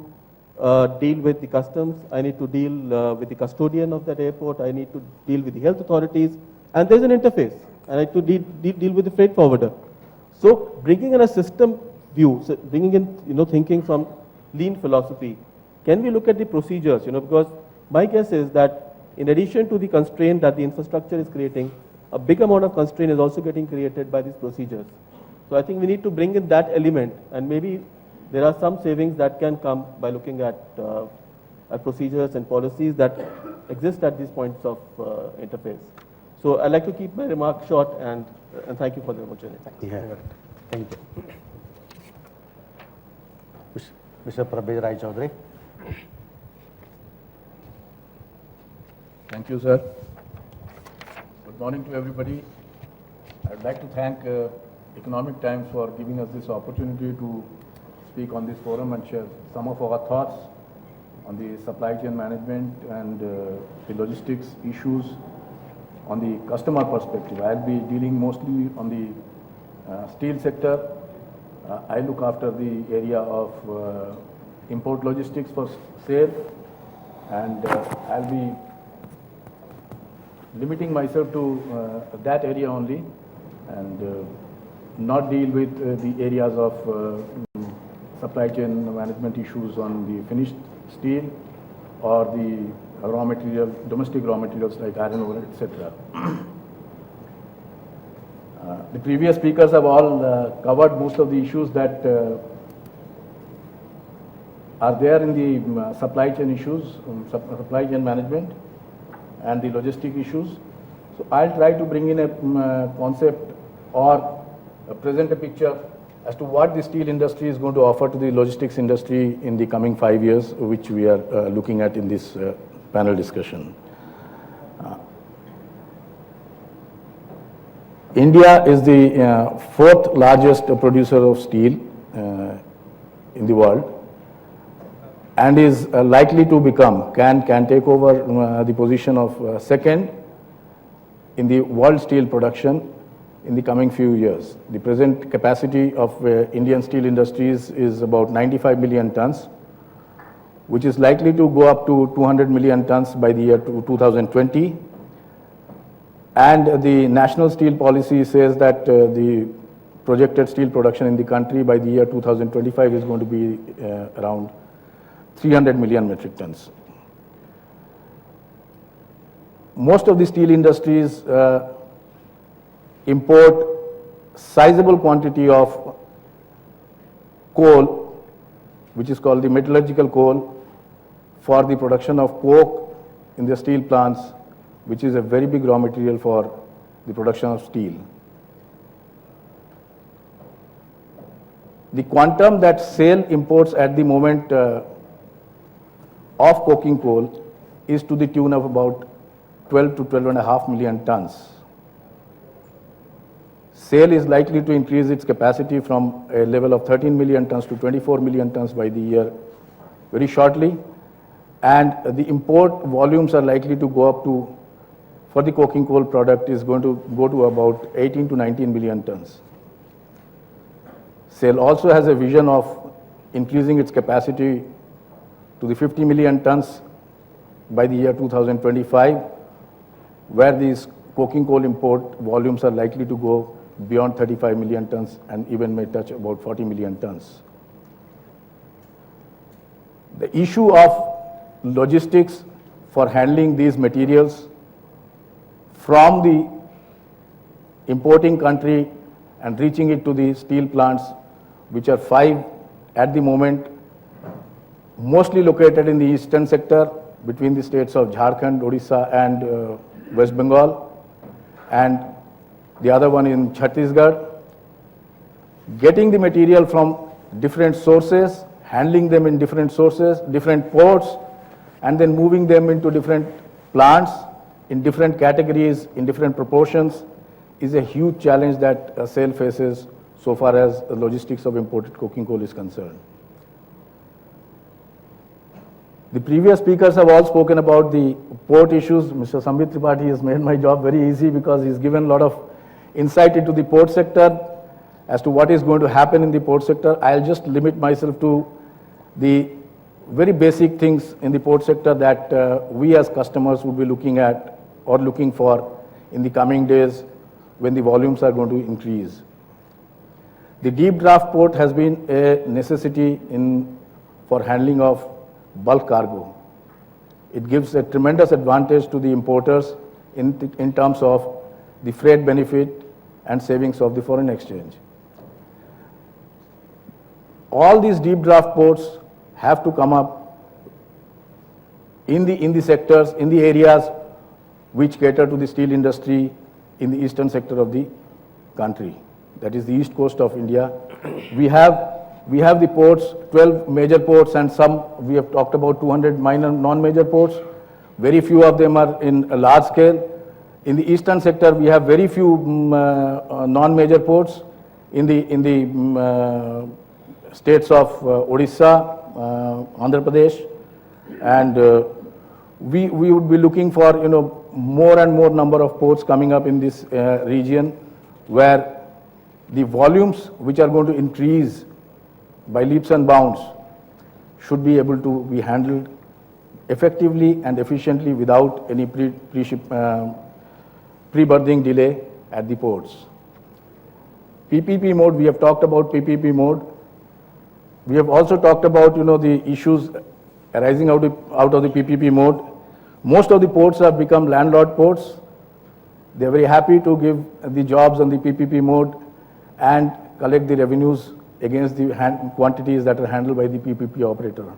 deal with the customs, I need to deal with the custodian of that airport, I need to deal with the health authorities, and there's an interface. I need to deal with the freight forwarder. So bringing in a system view, so bringing in thinking from lean philosophy, can we look at the procedures? Because my guess is that in addition to the constraint that the infrastructure is creating, a big amount of constraint is also getting created by these procedures. So I think we need to bring in that element, and maybe there are some savings that can come by looking at procedures and policies that exist at these points of interface. So I'd like to keep my remarks short, and thank you for the opportunity. Yeah. Thank you. Mr. Prabir Rai Chaudhary. Thank you, sir. Good morning to everybody. I'd like to thank Economic Times for giving us this opportunity to speak on this forum and share some of our thoughts on the supply chain management and the logistics issues on the customer perspective. I'll be dealing mostly on the steel sector. I look after the area of import logistics for sale, and I'll be limiting myself to that area only, and not deal with the areas of supply chain management issues on the finished steel or the raw material, domestic raw materials like iron ore, etc. The previous speakers have all covered most of the issues that are there in the supply chain issues, supply chain management and the logistic issues. So I'll try to bring in a concept or present a picture as to what the steel industry is going to offer to the logistics industry in the coming 5 years, which we are looking at in this panel discussion. India is the fourth largest producer of steel in the world, and is likely to become, can take over the position of second in the world steel production in the coming few years. The present capacity of Indian steel industries is about 95 million tons, which is likely to go up to 200 million tons by the year 2020. And the national steel policy says that the projected steel production in the country by the year 2025 is going to be around 300 million metric tons. Most of the steel industries import sizable quantity of coal, which is called the metallurgical coal, for the production of coke in the steel plants, which is a very big raw material for the production of steel. The quantum that SAIL imports at the moment of coking coal is to the tune of about 12 to 12.5 million tons. SAIL is likely to increase its capacity from a level of 13 million tons to 24 million tons by the year very shortly, and the import volumes are likely to go up to, for the coking coal product, is going to go to about 18 to 19 million tons. SAIL also has a vision of increasing its capacity to the 50 million tons by the year 2025, where these coking coal import volumes are likely to go beyond 35 million tons and even may touch about 40 million tons. The issue of logistics for handling these materials from the importing country and reaching it to the steel plants, which are 5 at the moment, mostly located in the eastern sector between the states of Jharkhand, Odisha and West Bengal, and the other one in Chhattisgarh. Getting the material from different sources, handling them in different sources, different ports, and then moving them into different plants in different categories, in different proportions, is a huge challenge that SAIL faces so far as the logistics of imported coking coal is concerned. The previous speakers have all spoken about the port issues. Mr. Sambit Tripathi has made my job very easy because he's given a lot of insight into the port sector as to what is going to happen in the port sector. I'll just limit myself to the very basic things in the port sector that we as customers would be looking at or looking for in the coming days when the volumes are going to increase. The deep draft port has been a necessity for handling of bulk cargo. It gives a tremendous advantage to the importers in terms of the freight benefit and savings of the foreign exchange. All these deep draft ports have to come up in the sectors, in the areas which cater to the steel industry in the eastern sector of the country, that is the east coast of India. We have the ports, 12 major ports, and some, we have talked about 200 minor non-major ports. Very few of them are in a large scale. In the eastern sector, we have very few non-major ports. In the states of Odisha, Andhra Pradesh, and we would be looking for more and more number of ports coming up in this region, where the volumes which are going to increase by leaps and bounds should be able to be handled effectively and efficiently without any pre-berthing delay at the ports. PPP mode, we have talked about PPP mode. We have also talked about the issues arising out of the PPP mode. Most of the ports have become landlord ports. They are very happy to give the jobs on the PPP mode and collect the revenues against the quantities that are handled by the PPP operator.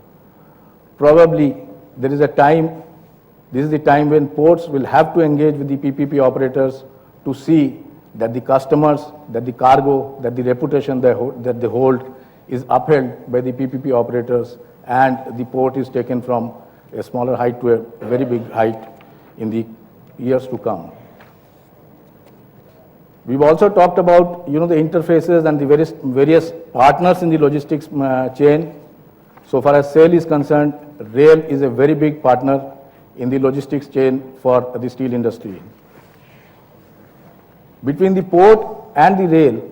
Probably this is the time when ports will have to engage with the PPP operators to see that the customers, that the cargo, that the reputation that they hold is upheld by the PPP operators, and the port is taken from a smaller height to a very big height in the years to come. We've also talked about the interfaces and the various partners in the logistics chain. So far as SAIL is concerned, rail is a very big partner in the logistics chain for the steel industry. Between the port and the rail,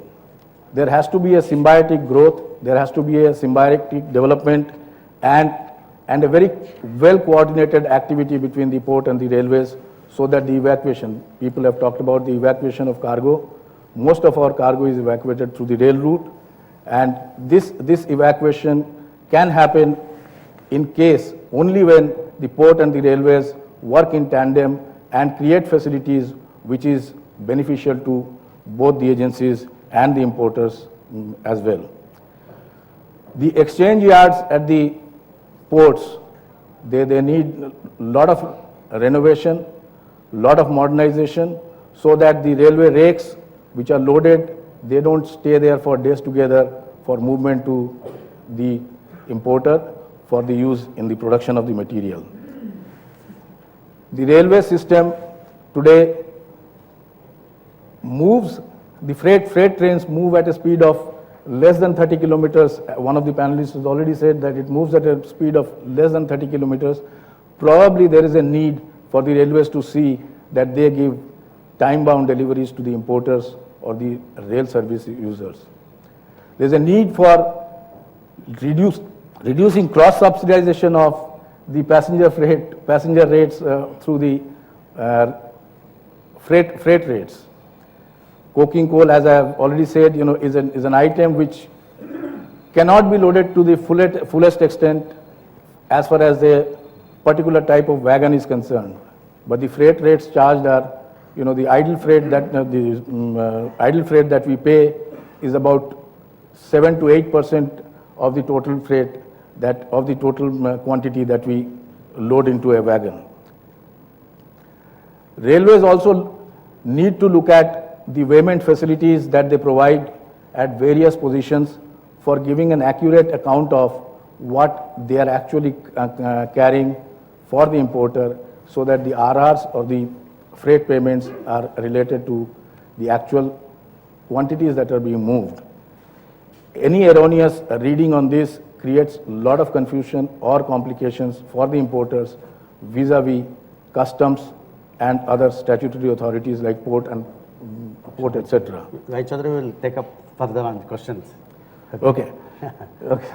there has to be a symbiotic growth, there has to be a symbiotic development, and a very well coordinated activity between the port and the railways, so that the evacuation, people have talked about the evacuation of cargo. Most of our cargo is evacuated through the rail route, and this evacuation can happen in case only when the port and the railways work in tandem and create facilities which is beneficial to both the agencies and the importers as well. The exchange yards at the ports, they need a lot of renovation, lot of modernization, so that the railway rakes which are loaded, they don't stay there for days together for movement to the importer for the use in the production of the material. The railway system today moves, the freight trains move at a speed of less than 30 kilometers. One of the panelists has already said that it moves at a speed of less than 30 kilometers. Probably there is a need for the railways to see that they give time-bound deliveries to the importers or the rail service users. There is a need for reducing cross-subsidization of the passenger rates through the freight rates. Coking coal, as I have already said, is an item which cannot be loaded to the fullest extent as far as the particular type of wagon is concerned. But the freight rates charged are, the idle freight that we pay is about 7 to 8% of the total freight of the total quantity that we load into a wagon. Railways also need to look at the weighment facilities that they provide at various positions for giving an accurate account of what they are actually carrying for the importer, so that the RRs or the freight payments are related to the actual quantities that are being moved. Any erroneous reading on this creates a lot of confusion or complications for the importers vis-a-vis customs and other statutory authorities like port and port, etc. Rai Chaudhary will take up further on questions. Okay. Okay.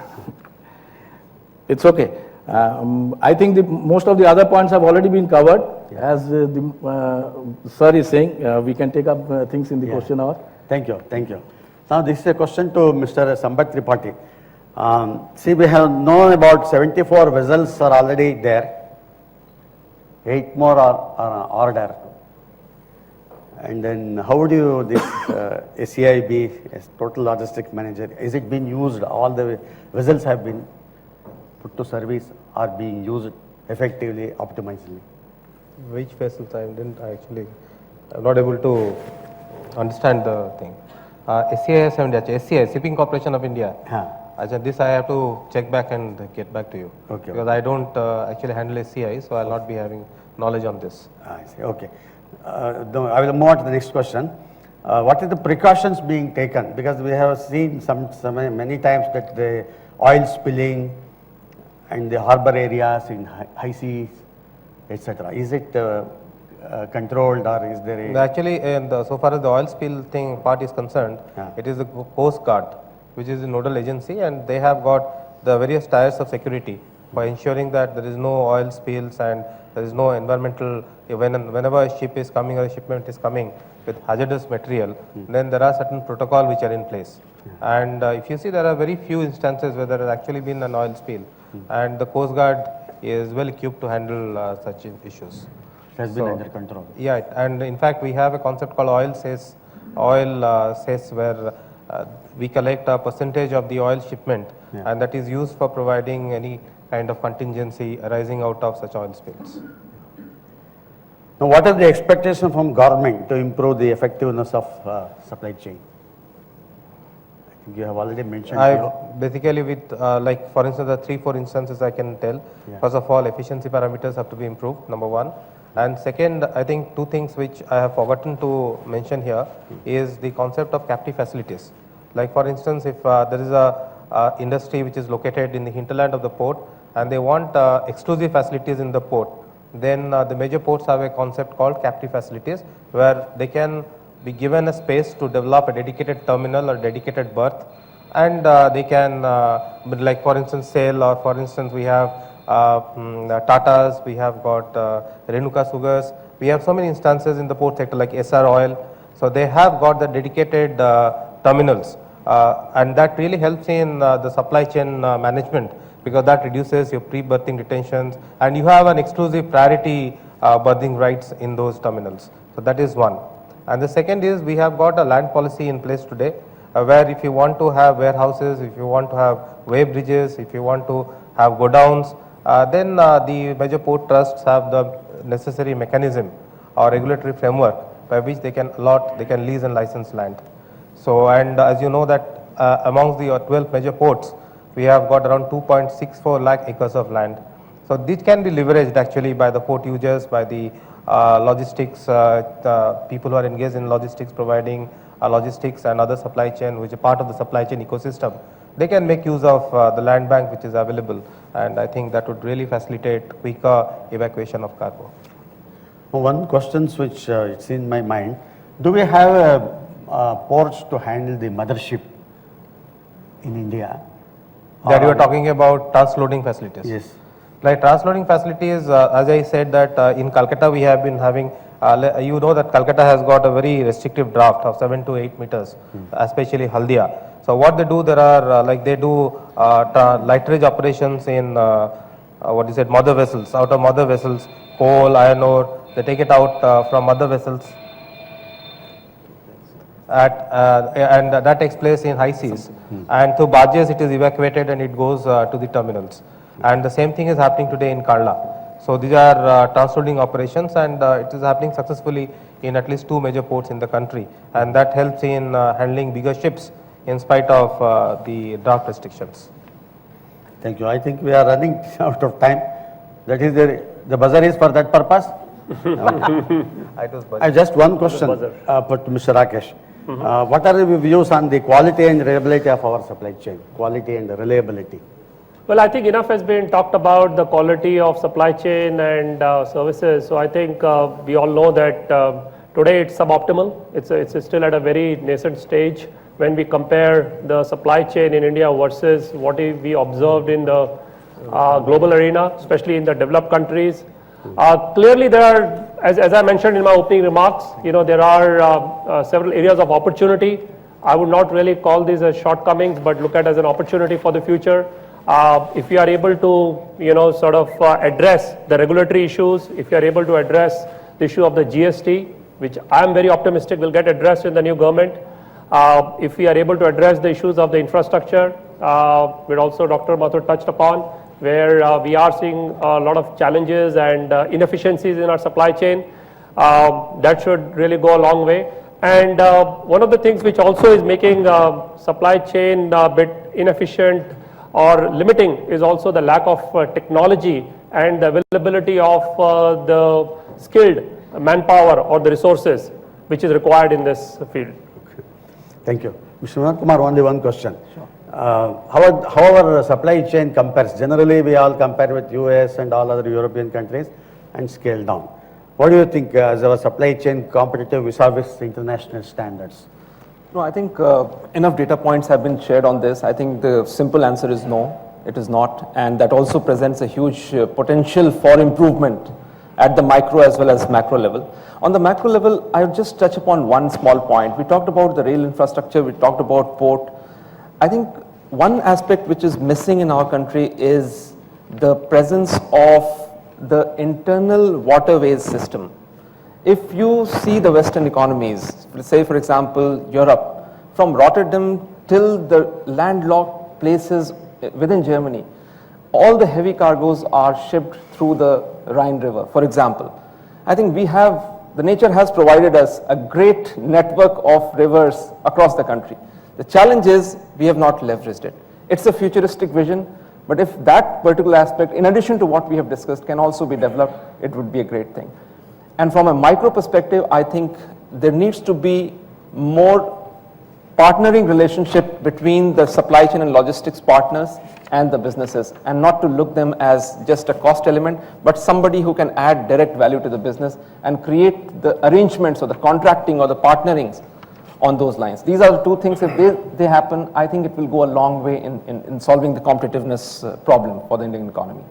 It's okay. I think most of the other points have already been covered. As the sir is saying, we can take up things in the question hour. Thank you, thank you. Now this is a question to Mr. Sambat Tripathi. See, we have known about 74 vessels are already there. 8 more are on order. And then how do you, this SEIB, as total logistics manager, is it being used? All the vessels have been put to service, are being used effectively, optimally? Which vessels? I'm not able to understand the thing. SCI, Shipping Corporation of India. This I have to check back and get back to you. Okay. Because I don't actually handle SCI, so I'll not be having knowledge on this. I see, okay. I will move on to the next question. What are the precautions being taken? Because we have seen many times that the oil spilling and the harbor areas in high seas, etc. Is it controlled, or is there a... Actually, so far as the oil spill thing part is concerned, it is the Coast Guard, which is the nodal agency, and they have got the various tiers of security for ensuring that there is no oil spills and there is no environmental, whenever a ship is coming or a shipment is coming with hazardous material, then there are certain protocols which are in place. And if you see, there are very few instances where there has actually been an oil spill, and the Coast Guard is well equipped to handle such issues. It has been under control. Yeah, and in fact we have a concept called oil cess, where we collect a percentage of the oil shipment, and that is used for providing any kind of contingency arising out of such oil spills. Now, what are the expectations from government to improve the effectiveness of supply chain? I think you have already mentioned. Basically, with like for instance, the 3-4 instances I can tell. First of all, efficiency parameters have to be improved, number one. And second, I think 2 things which I have forgotten to mention here is the concept of captive facilities. Like for instance, if there is a industry which is located in the hinterland of the port and they want exclusive facilities in the port, then the major ports have a concept called captive facilities, where they can be given a space to develop a dedicated terminal or dedicated berth, and they can, like for instance, SAIL, or for instance we have Tatas, we have got Renuka Sugars, we have so many instances in the port sector like SR Oil. So they have got the dedicated terminals, and that really helps in the supply chain management, because that reduces your pre-berthing detentions, and you have an exclusive priority berthing rights in those terminals. So that is one. And the second is, we have got a land policy in place today, where if you want to have warehouses, if you want to have weigh bridges, if you want to have godowns, then the major port trusts have the necessary mechanism or regulatory framework by which they can allot, they can lease and license land. So, and as you know that amongst the 12 major ports, we have got around 2.64 lakh acres of land. So this can be leveraged actually by the port users, by the logistics, people who are engaged in logistics, providing logistics and other supply chain, which are part of the supply chain ecosystem. They can make use of the land bank which is available, and I think that would really facilitate quicker evacuation of cargo. One question which it's in my mind, do we have ports to handle the mothership in India? That you are talking about transloading facilities? Yes. Like transloading facilities, as I said that in Calcutta we have been having, you know that Calcutta has got a very restrictive draft of 7 to 8 meters, especially Haldia. So what they do, there are like they do lighterage operations in mother vessels, out of mother vessels, coal, iron ore, they take it out from mother vessels and that takes place in high seas, and through barges it is evacuated and it goes to the terminals. And the same thing is happening today in Kerala. So these are transloading operations, and it is happening successfully in at least 2 major ports in the country, and that helps in handling bigger ships in spite of the draft restrictions. Thank you. I think we are running out of time. That is the buzzer is for that purpose. It was I have just one question buzzer. for to Mr. Rakesh. What are your views on the quality and reliability of our supply chain? Quality and reliability. Well, I think enough has been talked about the quality of supply chain and services. So I think we all know that today it's suboptimal. It's still at a very nascent stage when we compare the supply chain in India versus what we observed in the global arena, especially in the developed countries. Clearly, there are, as I mentioned in my opening remarks, there are several areas of opportunity. I would not really call these as shortcomings, but look at as an opportunity for the future. If you are able to, sort of address the regulatory issues, if you are able to address the issue of the GST, which I am very optimistic will get addressed in the new government. If we are able to address the issues of the infrastructure, which also Dr. Mathur touched upon, where we are seeing a lot of challenges and inefficiencies in our supply chain, that should really go a long way. And one of the things which also is making supply chain a bit inefficient or limiting is also the lack of technology and the availability of the skilled manpower or the resources which is required in this field. Thank you. Mr. Vinod Kumar, only one question. How our supply chain compares? Generally, we all compare with US and all other European countries and scale down. What do you think as our supply chain competitive vis-a-vis international standards? No, I think enough data points have been shared on this. I think the simple answer is no, it is not. And that also presents a huge potential for improvement at the micro as well as macro level. On the macro level, I would just touch upon one small point. We talked about the rail infrastructure, we talked about port. I think one aspect which is missing in our country is the presence of the internal waterways system. If you see the Western economies, say for example Europe, from Rotterdam till the landlocked places within Germany, all the heavy cargoes are shipped through the Rhine River, for example. I think the nature has provided us a great network of rivers across the country. The challenge is we have not leveraged it. It's a futuristic vision, but if that particular aspect, in addition to what we have discussed, can also be developed, it would be a great thing. And from a micro perspective, I think there needs to be more partnering relationship between the supply chain and logistics partners and the businesses, and not to look them as just a cost element, but somebody who can add direct value to the business and create the arrangements or the contracting or the partnerings on those lines. These are the two things. If they happen, I think it will go a long way in solving the competitiveness problem for the Indian economy.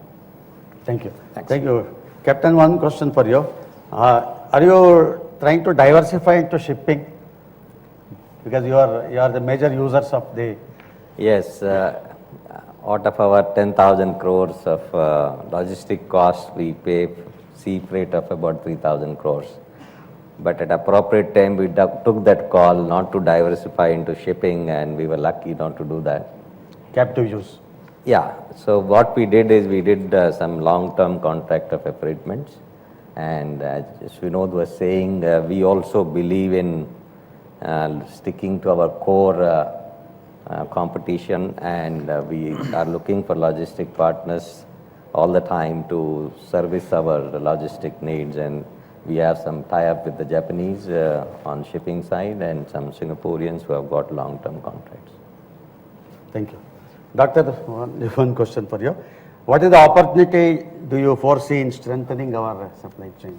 Thank you. Thanks. Thank you. Captain, one question for you. Are you trying to diversify into shipping? Because you are the major users of the... Yes, out of our 10,000 crores of logistic costs, we pay sea freight of about 3,000 crores. But at appropriate time, we took that call not to diversify into shipping, and we were lucky not to do that. Captive use. Yeah, so what we did is we did some long-term contract of affreightments, and as Vinod was saying, we also believe in sticking to our core competition, and we are looking for logistic partners all the time to service our logistic needs, and we have some tie-up with the Japanese on shipping side and some Singaporeans who have got long-term contracts. Thank you. Doctor, one question for you. What is the opportunity do you foresee in strengthening our supply chain?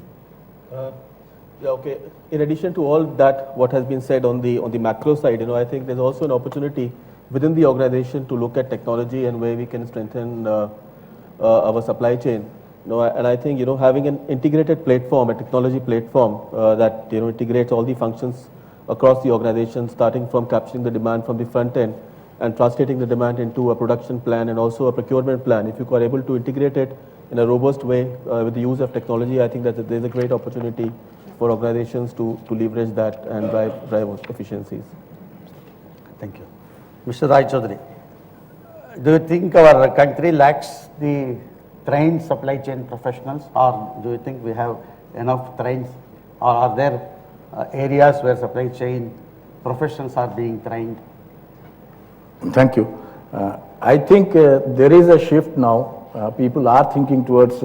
Yeah, okay. In addition to all that, what has been said on the macro side, I think there's also an opportunity within the organization to look at technology and where we can strengthen our supply chain. And I think having an integrated platform, a technology platform that integrates all the functions across the organization, starting from capturing the demand from the front end and translating the demand into a production plan and also a procurement plan. If you are able to integrate it in a robust way with the use of technology, I think that there's a great opportunity for organizations to leverage that and drive efficiencies. Thank you. Mr. Rai Chaudhary, do you think our country lacks the trained supply chain professionals, or do you think we have enough trained, or are there areas where supply chain professionals are being trained? Thank you. I think there is a shift now. People are thinking towards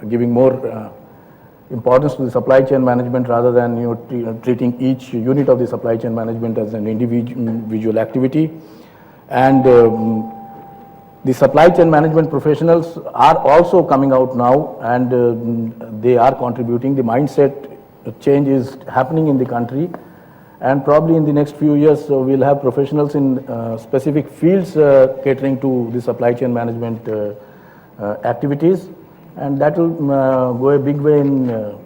giving more importance to the supply chain management rather than treating each unit of the supply chain management as an individual activity. And the supply chain management professionals are also coming out now, and they are contributing. The mindset change is happening in the country, and probably in the next few years we'll have professionals in specific fields catering to the supply chain management activities, and that will go a big way in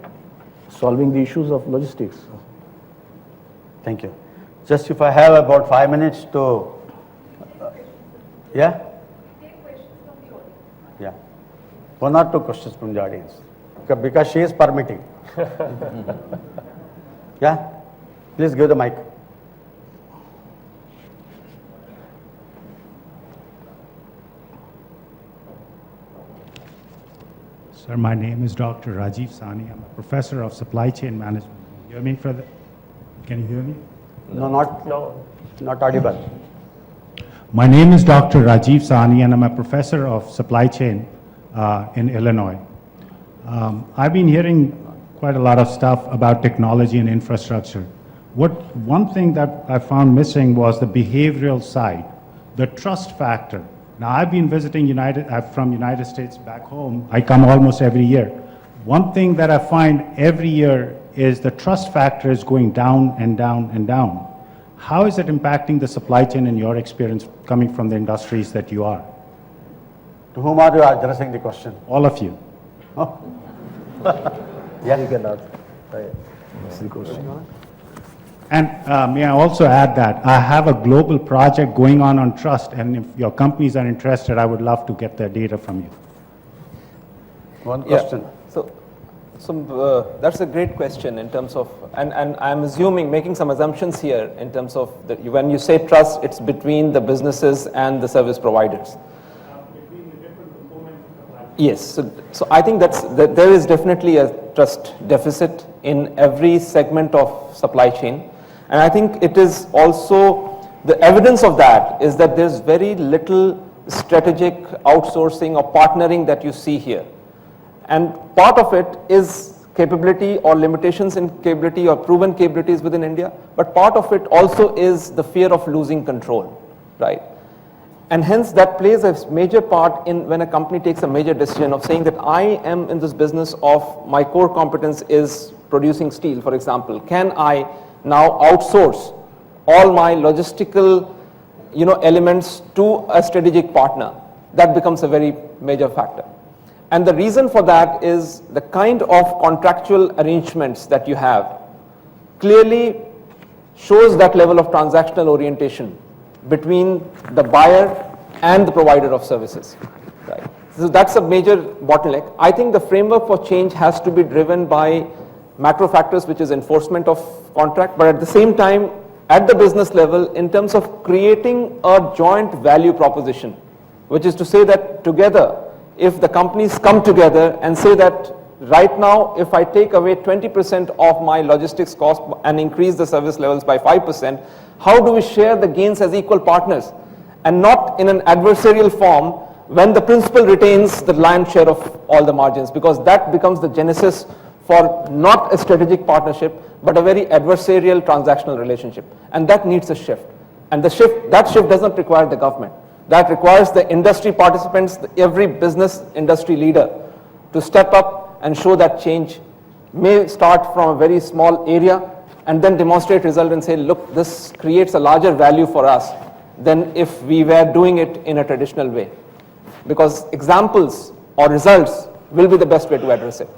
solving the issues of logistics. Thank you. Just if I have about 5 minutes to, yeah? Yeah. 1 or 2 questions from the audience, because she is permitting. Yeah? Please give the mic. Sir, my name is Dr. Rajiv Sani. I'm a professor of supply chain management. You hear me, brother? Can you hear me? No, not audible. My name is Dr. Rajiv Sani, and I'm a professor of supply chain in Illinois. I've been hearing quite a lot of stuff about technology and infrastructure. One thing that I found missing was the behavioral side, the trust factor. Now, I've been visiting from United States back home. I come almost every year. One thing that I find every year is the trust factor is going down and down and down. How is it impacting the supply chain in your experience coming from the industries that you are? To whom are you addressing the question? All of you. Oh. Yeah, you can answer. That's the question. And may I also add that I have a global project going on trust, and if your companies are interested, I would love to get the data from you. One question. Yeah. So that's a great question in terms of, and I'm assuming, making some assumptions here in terms of, when you say trust, it's between the businesses and the service providers. Between the different components of the supply chain. Yes, so I think there is definitely a trust deficit in every segment of supply chain. And I think it is also, the evidence of that is that there's very little strategic outsourcing or partnering that you see here. And part of it is capability or limitations in capability or proven capabilities within India, but part of it also is the fear of losing control, right? And hence that plays a major part in when a company takes a major decision of saying that I am in this business of, my core competence is producing steel, for example. Can I now outsource all my logistical elements to a strategic partner? That becomes a very major factor. And the reason for that is the kind of contractual arrangements that you have clearly shows that level of transactional orientation between the buyer and the provider of services. Right. So that's a major bottleneck. I think the framework for change has to be driven by macro factors, which is enforcement of contract, but at the same time, at the business level, in terms of creating a joint value proposition, which is to say that together, if the companies come together and say that right now, if I take away 20% of my logistics cost and increase the service levels by 5%, how do we share the gains as equal partners and not in an adversarial form when the principal retains the lion's share of all the margins, because that becomes the genesis for not a strategic partnership but a very adversarial transactional relationship, and that needs a shift. And that shift doesn't require the government. That requires the industry participants, every business industry leader to step up and show that change may start from a very small area and then demonstrate result and say, look, this creates a larger value for us than if we were doing it in a traditional way. Because examples or results will be the best way to address it.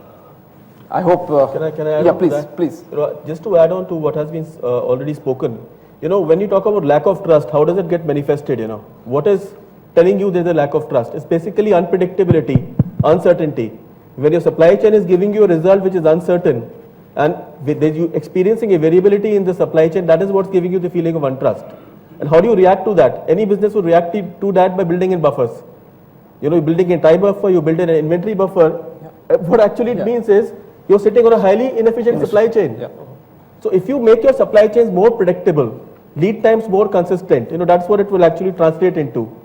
I hope. Can I add yeah, on please, to that? please. Just to add on to what has been already spoken, when you talk about lack of trust, how does it get manifested? What is telling you there's a lack of trust? It's basically unpredictability, uncertainty. When your supply chain is giving you a result which is uncertain, and you experiencing a variability in the supply chain, that is what's giving you the feeling of untrust. And how do you react to that? Any business would react to that by building in buffers. You're building a time buffer, you build an inventory buffer. Yeah. What actually it means is you're sitting on a highly inefficient supply chain. Yeah. So if you make your supply chains more predictable, lead times more consistent, that's what it will actually translate into.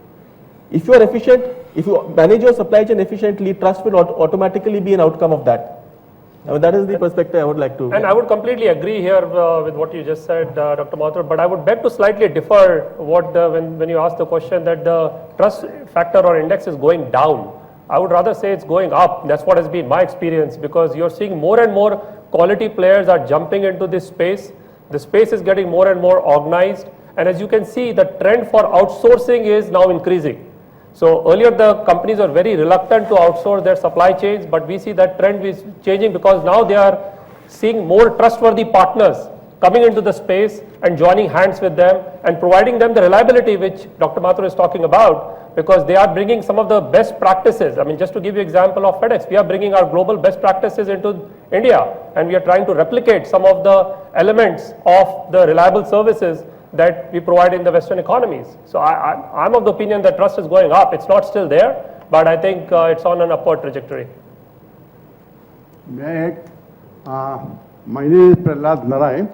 If you are efficient, if you manage your supply chain efficiently, trust will automatically be an outcome of that. I mean, that is the perspective I would like to. And I would completely agree here with what you just said, Dr. Mathur, but I would beg to slightly differ when you ask the question that the trust factor or index is going down. I would rather say it's going up. That's what has been my experience, because you're seeing more and more quality players are jumping into this space. The space is getting more and more organized. And as you can see, the trend for outsourcing is now increasing. So earlier the companies are very reluctant to outsource their supply chains, but we see that trend is changing because now they are seeing more trustworthy partners coming into the space and joining hands with them and providing them the reliability which Dr. Mathur is talking about, because they are bringing some of the best practices. I mean, just to give you example of FedEx, we are bringing our global best practices into India, and we are trying to replicate some of the elements of the reliable services that we provide in the Western economies. So I'm of the opinion that trust is going up. It's not still there, but I think it's on an upward trajectory. May I add? My name is Prahlad Narayan.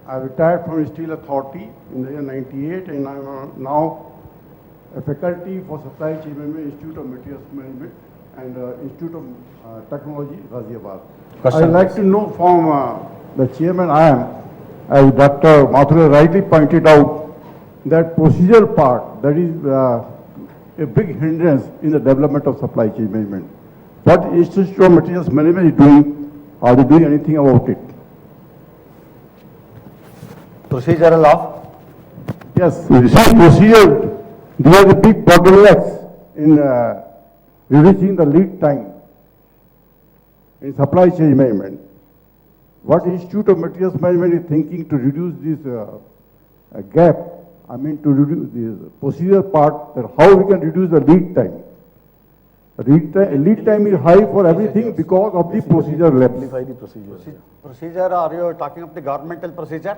I retired from Steel Authority in the year 98, and I'm now a faculty for Supply Chain Management, Institute of Materials Management, and Institute of Technology, Ghaziabad. I'd like to know from the chairman, as Dr. Mathur rightly pointed out, that procedural part, that is a big hindrance in the development of supply chain management. What Institute of Materials Management is doing, are they doing anything about it? Procedural of? Yes, you see, procedure, these are the big bottlenecks in reducing the lead time in supply chain management. What Institute of Materials Management is thinking to reduce this gap, I mean to reduce the procedural part, that how we can reduce the lead time. Lead time is high for everything because of the procedure lapse. Procedure, are you talking of the governmental procedure?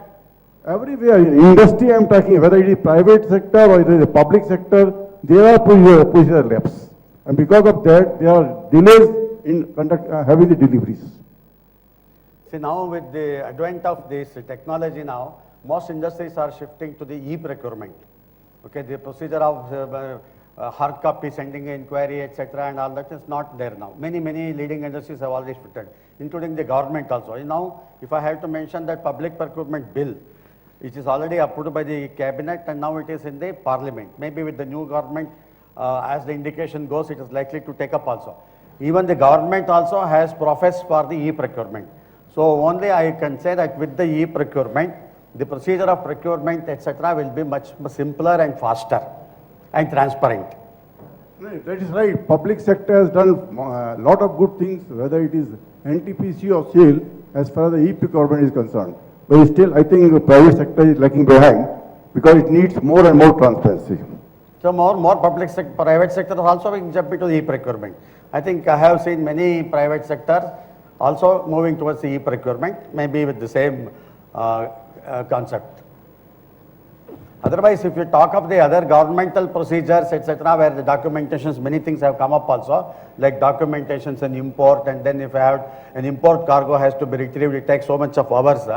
Everywhere, in industry I am talking, whether it is private sector or it is a public sector, there are procedure lapse. And because of that, there are delays in having the deliveries. See, now with the advent of this technology now, most industries are shifting to the e-procurement. Okay, the procedure of hard copy, sending an inquiry, etc., and all that is not there now. Many leading industries have already shifted, including the government also. Now, if I have to mention that public procurement bill, it is already approved by the cabinet and now it is in the parliament. Maybe with the new government, as the indication goes, it is likely to take up also. Even the government also has professed for the e-procurement. So only I can say that with the e-procurement, the procedure of procurement, etc., will be much simpler and faster and transparent. No, that is right. Public sector has done a lot of good things, whether it is NTPC or SAIL, as far as the e-procurement is concerned. But still, I think the private sector is lagging behind because it needs more and more transparency. So more private sector also will jump into the e-procurement. I think I have seen many private sectors also moving towards the e-procurement, maybe with the same concept. Otherwise, if you talk of the other governmental procedures, etc., where the documentations, many things have come up also, like documentations and import, and then if I have an import cargo has to be retrieved, it takes so much of hours,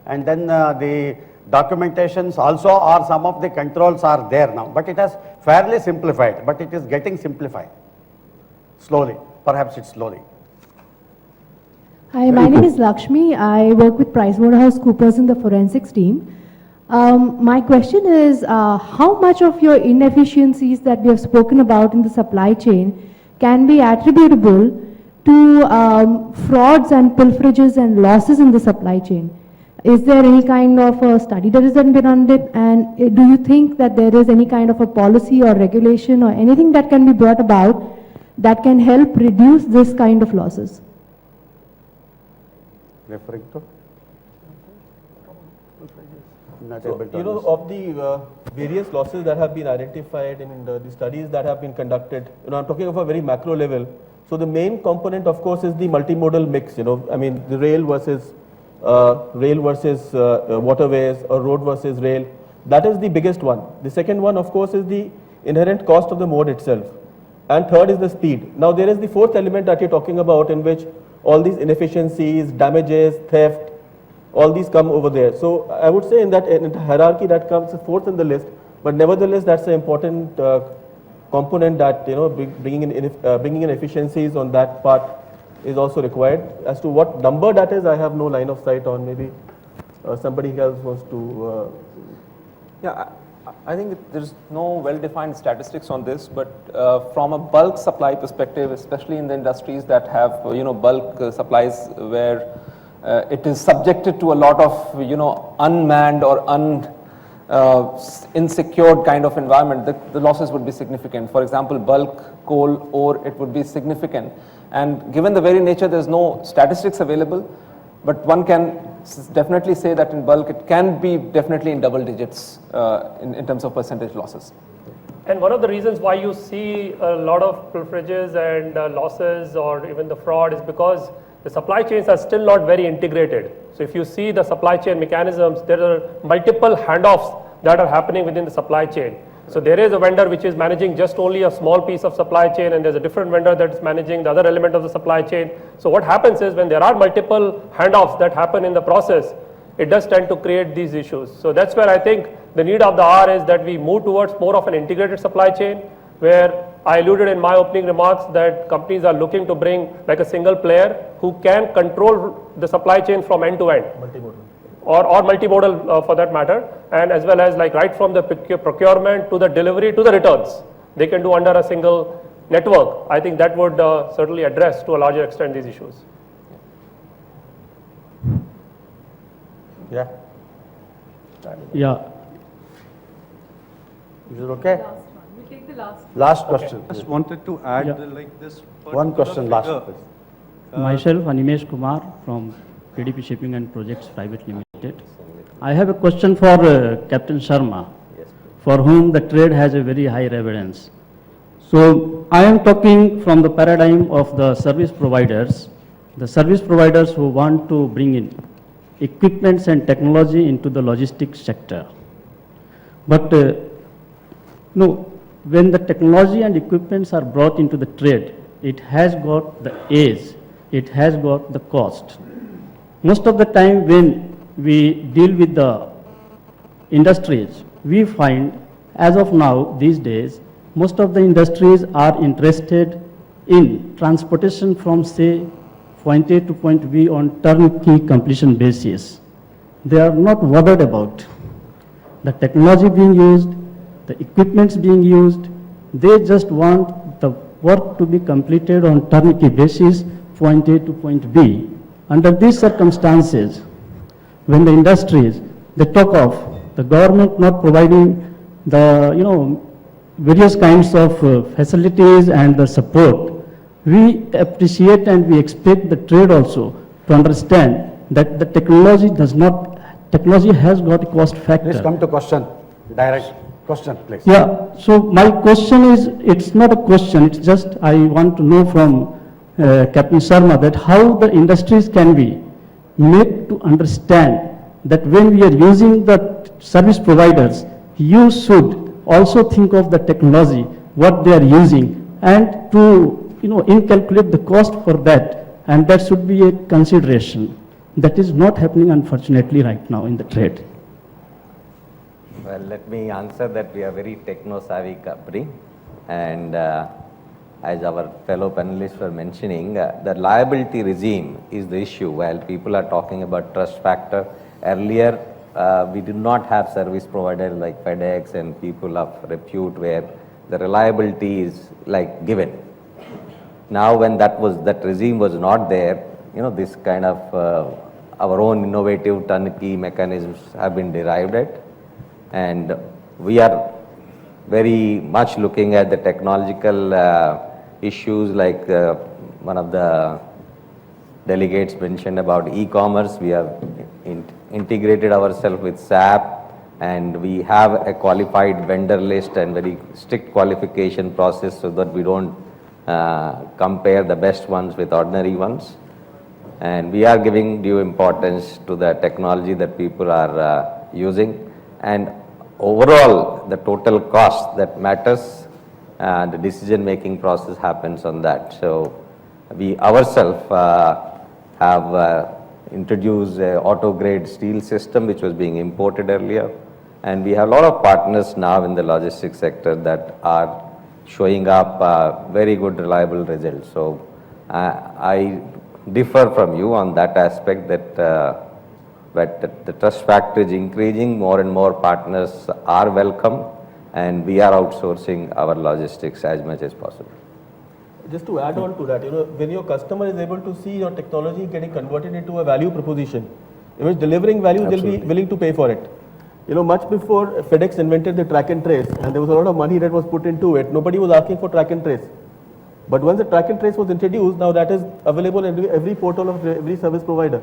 and then the documentations also are, some of the controls are there now, but it has fairly simplified, but it is getting simplified, slowly, perhaps it's slowly. Hi, my name is Lakshmi. I work with PricewaterhouseCoopers in the forensics team. My question is, how much of your inefficiencies that we have spoken about in the supply chain can be attributable to frauds and pilferages and losses in the supply chain? Is there any kind of a study that has been on it, and do you think that there is any kind of a policy or regulation or anything that can be brought about that can help reduce this kind of losses? Referring to? So, of the various losses that have been identified in the studies that have been conducted, I'm talking of a very macro level. So the main component, of course, is the multimodal mix. I mean, the rail versus waterways, or road versus rail. That is the biggest one. The second one, of course, is the inherent cost of the mode itself. And third is the speed. Now, there is the fourth element that you're talking about, in which all these inefficiencies, damages, theft, all these come over there. So I would say in that hierarchy that comes fourth in the list, but nevertheless that's an important component that, bringing in efficiencies on that part is also required. As to what number that is, I have no line of sight on. Maybe somebody else wants to. Yeah, I think there's no well-defined statistics on this, but from a bulk supply perspective, especially in the industries that have, bulk supplies where it is subjected to a lot of, unmanned or insecure kind of environment, the losses would be significant. For example, bulk coal ore, it would be significant. And given the very nature, there's no statistics available, but one can definitely say that in bulk, it can be definitely in double digits in terms of percentage losses. And one of the reasons why you see a lot of pilferages and losses or even the fraud is because the supply chains are still not very integrated. So if you see the supply chain mechanisms, there are multiple handoffs that are happening within the supply chain. So there is a vendor which is managing just only a small piece of supply chain, and there's a different vendor that is managing the other element of the supply chain. So what happens is when there are multiple handoffs that happen in the process, it does tend to create these issues. So that's where I think the need of the hour is that we move towards more of an integrated supply chain, where I alluded in my opening remarks that companies are looking to bring like a single player who can control the supply chain from end to end. Or multimodal for that matter, and as well as like right from the procurement to the delivery to the returns, they can do under a single network. I think that would certainly address to a larger extent these issues. Yeah. Yeah, Is it okay? We'll take the last. Last question. Just wanted to add Yeah. like this. One question last. figure. Please. myself Animesh Kumar from PDP Shipping and Projects Private Limited. I have a question for Captain Sharma, for whom the trade has a very high reverence. So I am talking from the paradigm of the service providers who want to bring in equipments and technology into the logistics sector. But no, when the technology and equipments are brought into the trade, it has got the age, it has got the cost. Most of the time when we deal with the industries, we find as of now, these days, most of the industries are interested in transportation from, say, point A to point B on turnkey completion basis. They are not bothered about the technology being used, the equipments being used. They just want the work to be completed on turnkey basis, point A to point B. Under these circumstances, when the industries, they talk of the government not providing the, various kinds of facilities and the support, we appreciate and we expect the trade also to understand that the technology has got a cost factor. Please come to question. Direct question, please. Yeah, so my question is, it's not a question, it's just I want to know from Captain Sharma that how the industries can be made to understand that when we are using the service providers, you should also think of the technology, what they are using, and to incalculate the cost for that, and that should be a consideration. That is not happening, unfortunately, right now in the trade. Well, let me answer that we are very techno-savvy company, and as our fellow panelists were mentioning, the liability regime is the issue. While people are talking about trust factor, earlier we did not have service providers like FedEx and people of repute where the reliability is like given. Now when that regime was not there, this kind of our own innovative turnkey mechanisms have been derived at, and we are very much looking at the technological issues like one of the delegates mentioned about e-commerce. We have integrated ourselves with SAP, and we have a qualified vendor list and very strict qualification process so that we don't compare the best ones with ordinary ones. And we are giving due importance to the technology that people are using. And overall, the total cost that matters, the decision-making process happens on that. So we ourselves have introduced an auto-grade steel system which was being imported earlier. And we have a lot of partners now in the logistics sector that are showing up very good, reliable results. So I differ from you on that aspect that, the trust factor is increasing, more and more partners are welcome, and we are outsourcing our logistics as much as possible. Just to add on to that, when your customer is able to see your technology getting converted into a value proposition, if it's delivering value, they'll be willing to pay for it. Much before FedEx invented the track and trace, and there was a lot of money that was put into it, nobody was asking for track and trace. But once the track and trace was introduced, now that is available in every portal of every service provider.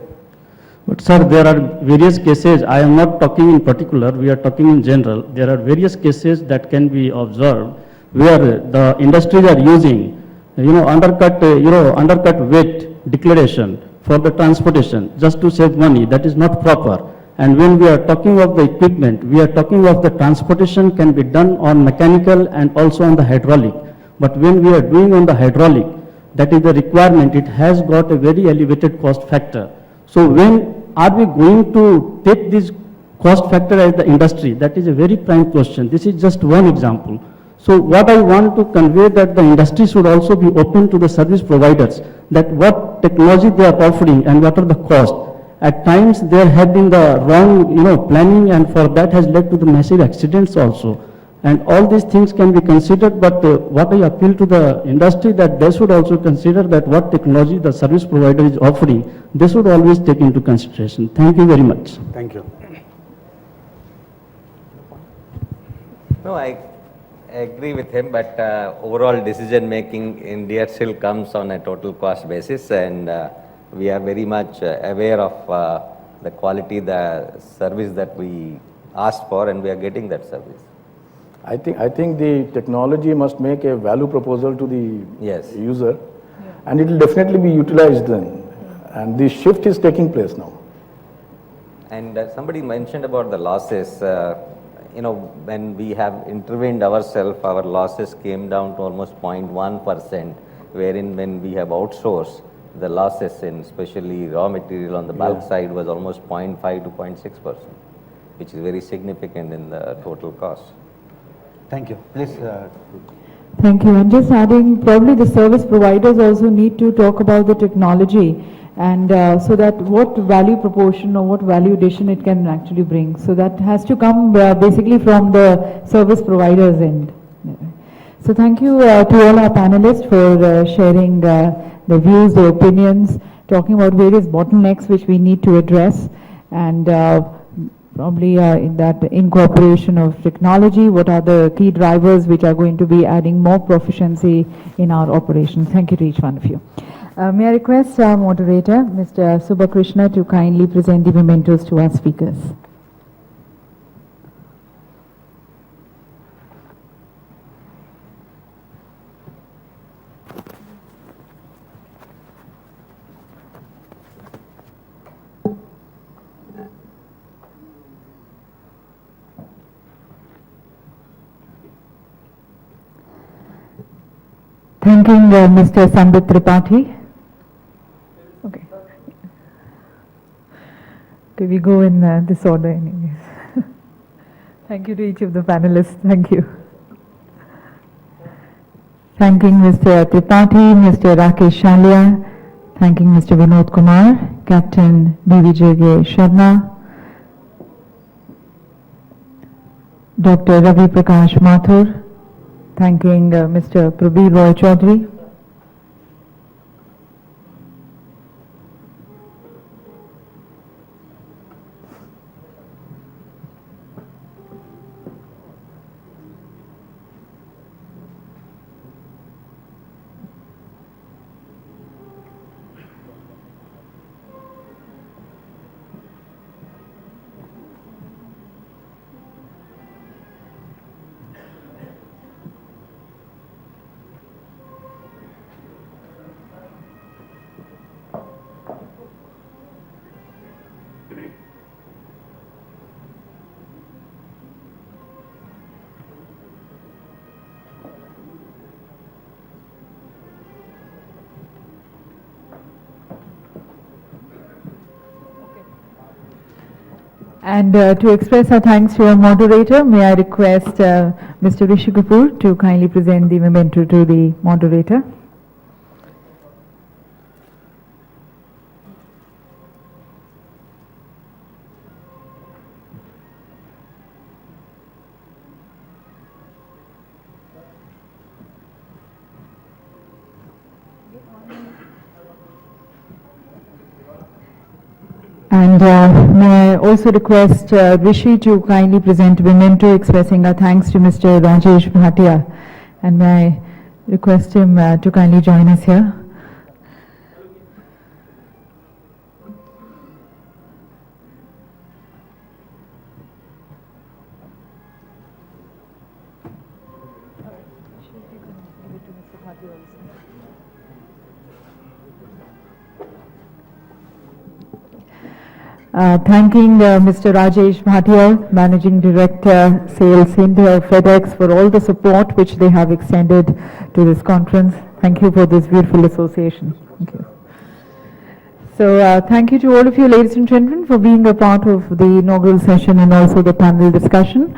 But sir, there are various cases, I am not talking in particular, we are talking in general. There are various cases that can be observed where the industries are using, undercut weight declaration for the transportation just to save money. That is not proper. And when we are talking of the equipment, we are talking of the transportation can be done on mechanical and also on the hydraulic. But when we are doing on the hydraulic, that is the requirement, it has got a very elevated cost factor. So when are we going to take this cost factor as the industry? That is a very prime question. This is just one example. So what I want to convey that the industry should also be open to the service providers, that what technology they are offering and what are the costs. At times there have been the wrong planning, and for that has led to the massive accidents also. And all these things can be considered, but what I appeal to the industry that they should also consider that what technology the service provider is offering, they should always take into consideration. Thank you very much. Thank you. No, I agree with him, but overall decision making in India still comes on a total cost basis, and we are very much aware of the quality, the service that we asked for, and we are getting that service. I think the technology must make a value proposal to the user, and it will definitely be utilized then. And the shift is taking place now. And somebody mentioned about the losses. When we have intervened ourselves, our losses came down to almost 0.1%, wherein when we have outsourced, the losses in especially raw material on the bulk side was almost 0.5 to 0.6%, which is very significant in the total cost. Thank you. Please. Thank you. And just adding, probably the service providers also need to talk about the technology, and so that what value proportion or what value addition it can actually bring. So that has to come basically from the service providers end. So thank you to all our panelists for sharing the views, the opinions, talking about various bottlenecks which we need to address, and probably in that incorporation of technology, what are the key drivers which are going to be adding more proficiency in our operations. Thank you to each one of you. May I request our moderator, Mr. Subhakrishna, to kindly present the mementos to our speakers. Thanking Mr. Sambit Tripathi. Okay. Okay, we go in this order anyways. Thank you to each of the panelists. Thank you. Thanking Mr. Tripathi, Mr. Rakesh Shalia, thanking Mr. Vinod Kumar, Captain BVJG Sharma, Dr. Ravi Prakash Mathur, thanking Mr. Prabir Roy Chaudhary, And to express our thanks to our moderator, may I request Mr. Rishi Kapoor to kindly present the memento to the moderator. And may I also request Rishi to kindly present a memento expressing our thanks to Mr. Rajesh Bhatia. And may I request him to kindly join us here. Thanking Mr. Rajesh Bhatia, Managing Director, Sales India of FedEx, for all the support which they have extended to this conference. Thank you for this beautiful association. Thank you. So thank you to all of you, ladies and gentlemen, for being a part of the inaugural session and also the panel discussion.